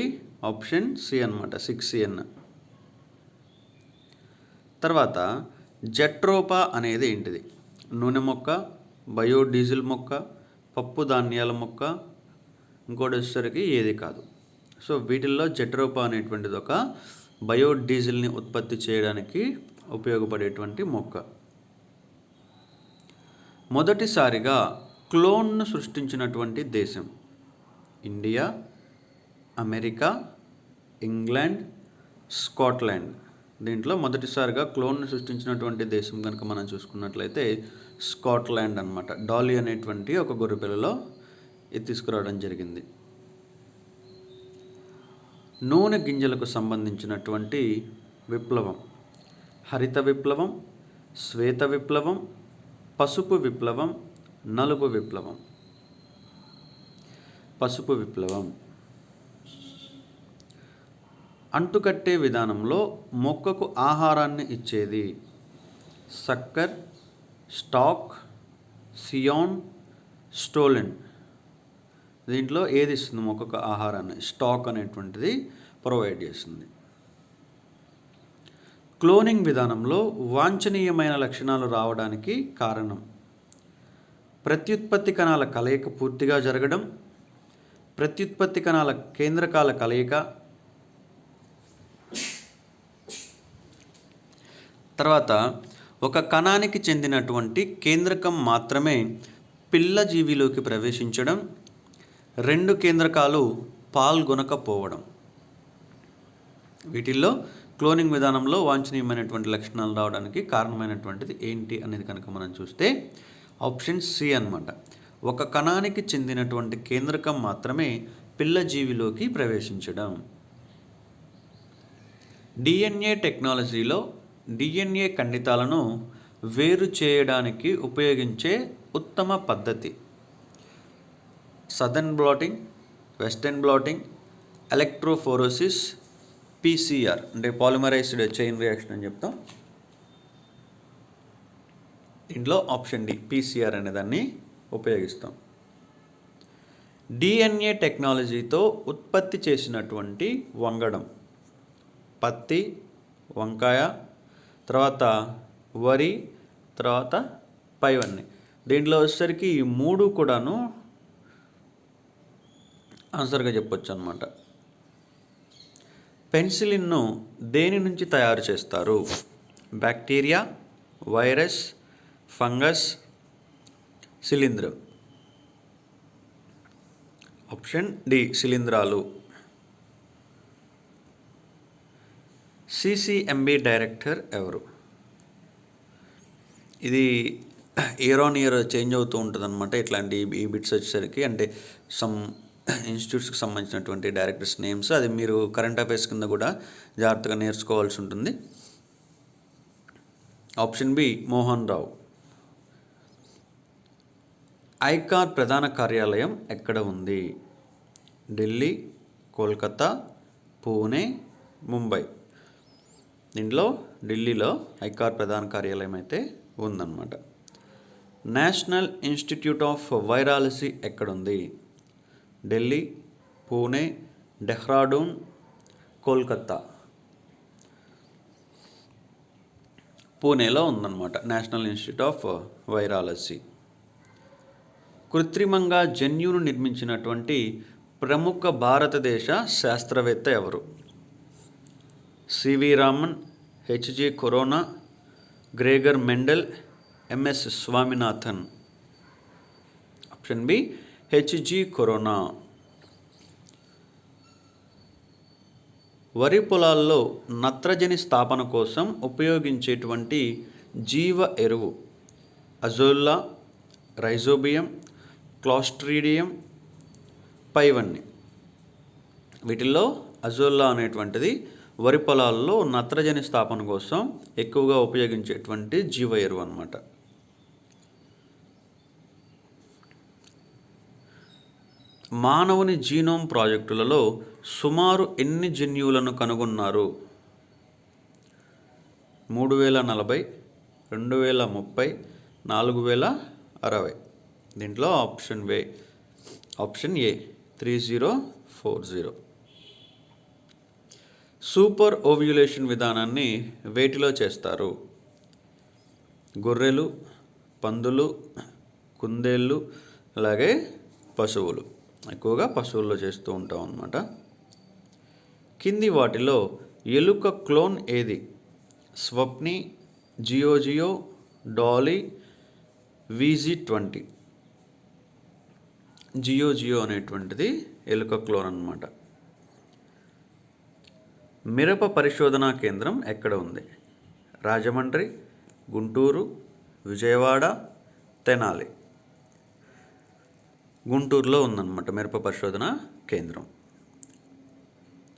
ఆప్షన్ సి అన్నమాట, 6n. తర్వాత జట్రోపా అనేది ఏంటిది? నూనె మొక్క, బయోడీజిల్ మొక్క, పప్పు ధాన్యాల మొక్క, ఇంకోటి వచ్చేసరికి ఏది కాదు. సో వీటిల్లో జట్రోపా అనేటువంటిది ఒక బయోడీజిల్ని ఉత్పత్తి చేయడానికి ఉపయోగపడేటువంటి మొక్క. మొదటిసారిగా క్లోన్ను సృష్టించినటువంటి దేశం ఇండియా, అమెరికా, ఇంగ్లాండ్, స్కాట్లాండ్. దీంట్లో మొదటిసారిగా క్లోన్ను సృష్టించినటువంటి దేశం కనుక మనం చూసుకున్నట్లయితే స్కాట్లాండ్ అన్నమాట. డాలీ అనేటువంటి ఒక గొర్రెపిల్లలో ఇది తీసుకురావడం జరిగింది. నూనె గింజలకు సంబంధించినటువంటి విప్లవం హరిత విప్లవం, శ్వేత విప్లవం, పసుపు విప్లవం, నలుపు విప్లవం. పసుపు విప్లవం అంటుకట్టే విధానంలో మొక్కకు ఆహారాన్ని ఇచ్చేది సక్కర్, స్టాక్, సియాన్, స్టోలెన్. దీంట్లో ఏది ఇస్తుంది మొక్కకు ఆహారాన్ని? స్టాక్ అనేటువంటిది ప్రొవైడ్ చేస్తుంది. క్లోనింగ్ విధానంలో వాంఛనీయమైన లక్షణాలు రావడానికి కారణం ప్రత్యుత్పత్తి కణాల కలయిక పూర్తిగా జరగడం, ప్రత్యుత్పత్తి కణాల కేంద్రకాల కలయిక, తర్వాత ఒక కణానికి చెందినటువంటి కేంద్రకం మాత్రమే పిల్ల జీవిలోకి ప్రవేశించడం, 2 కేంద్రకాలు పాల్గొనకపోవడం. వీటిల్లో క్లోనింగ్ విధానంలో వాంఛనీయమైనటువంటి లక్షణాలు రావడానికి కారణమైనటువంటిది ఏంటి అనేది కనుక మనం చూస్తే ఆప్షన్ సి అన్నమాట. ఒక కణానికి చెందినటువంటి కేంద్రకం మాత్రమే పిల్ల జీవిలోకి ప్రవేశించడం. డిఎన్ఏ టెక్నాలజీలో డిఎన్ఏ ఖండితాలను వేరు చేయడానికి ఉపయోగించే ఉత్తమ పద్ధతి southern blotting, western blotting, electrophoresis, PCR అంటే పాలిమరైజ్డ్ చైన్ రియాక్షన్ అని చెప్తాం. దీంట్లో ఆప్షన్ డి పీసీఆర్ అనే దాన్ని ఉపయోగిస్తాం. డిఎన్ఏ టెక్నాలజీతో ఉత్పత్తి చేసినటువంటి వంగడం పత్తి, వంకాయ, తర్వాత వరి, తర్వాత పైవన్నీ. దీంట్లో వచ్చేసరికి ఈ 3 కూడాను ఆన్సర్గా చెప్పొచ్చు అన్నమాట. పెన్సిలిన్ను దేని నుంచి తయారు చేస్తారు? బ్యాక్టీరియా, వైరస్, ఫంగస్, శిలీంధ్రం. ఆప్షన్ డి శిలీంధ్రాలు. సిసిఎంబి డైరెక్టర్ ఎవరు? ఇది ఇయర్ ఆన్ ఇయర్ చేంజ్ అవుతూ ఉంటుంది అనమాట. ఇట్లాంటి ఈ బిట్స్ వచ్చేసరికి అంటే సమ్ ఇన్స్టిట్యూట్స్కి సంబంధించినటువంటి డైరెక్టర్స్ నేమ్స్, అది మీరు కరెంట్ అఫైర్స్ కింద కూడా జాగ్రత్తగా నేర్చుకోవాల్సి ఉంటుంది. Option B Mohan Rao. ICAR ప్రధాన కార్యాలయం ఎక్కడ ఉంది? ఢిల్లీ, కోల్కతా, పూణే, ముంబై. దీంట్లో ఢిల్లీలో ఐకార్ ప్రధాన కార్యాలయం అయితే ఉందన్నమాట. నేషనల్ ఇన్స్టిట్యూట్ ఆఫ్ వైరాలజీ ఎక్కడుంది? ఢిల్లీ, పూణే, డెహ్రాడూన్, కోల్కతా. పూణేలో ఉందన్నమాట నేషనల్ ఇన్స్టిట్యూట్ ఆఫ్ వైరాలజీ. కృత్రిమంగా జన్యువును నిర్మించినటువంటి ప్రముఖ భారతదేశ శాస్త్రవేత్త ఎవరు? CV Raman, HG Khorana, Gregor Mendel, MS Swaminathan. Option B HG Khorana. వరి పొలాల్లో నత్రజని స్థాపన కోసం ఉపయోగించేటువంటి జీవ ఎరువు అజోల్లా, రైజోబియం, క్లాస్ట్రీడియం, పైవన్నీ. వీటిల్లో అజోల్లా అనేటువంటిది వరి పొలాల్లో నత్రజని స్థాపన కోసం ఎక్కువగా ఉపయోగించేటువంటి జీవ ఎరువు అన్నమాట. మానవుని జీనోమ్ ప్రాజెక్టులలో సుమారు ఎన్ని జన్యువులను కనుగొన్నారు? 3040, 2030, 4060. దీంట్లో ఆప్షన్ ఏ 3040. సూపర్ ఓవ్యులేషన్ విధానాన్ని వేటిలో చేస్తారు? గొర్రెలు, పందులు, కుందేళ్ళు, అలాగే పశువులు. ఎక్కువగా పశువుల్లో చేస్తూ ఉంటాం అన్నమాట. కింది వాటిలో ఎలుక క్లోన్ ఏది? స్వప్ని, జియో, డాలీ, VG20. జియో అనేటువంటిది ఎలుక క్లోన్ అన్నమాట. మిరప పరిశోధనా కేంద్రం ఎక్కడ ఉంది? రాజమండ్రి, గుంటూరు, విజయవాడ, తెనాలి. గుంటూరులో ఉందన్నమాట మిరప పరిశోధన కేంద్రం.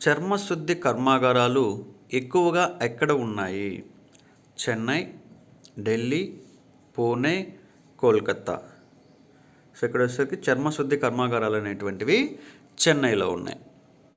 చర్మశుద్ధి కర్మాగారాలు ఎక్కువగా ఎక్కడ ఉన్నాయి? చెన్నై, ఢిల్లీ, పూణే, కోల్కత్తా. సో ఇక్కడ వచ్చేసరికి చర్మశుద్ధి కర్మాగారాలు అనేటువంటివి చెన్నైలో ఉన్నాయి.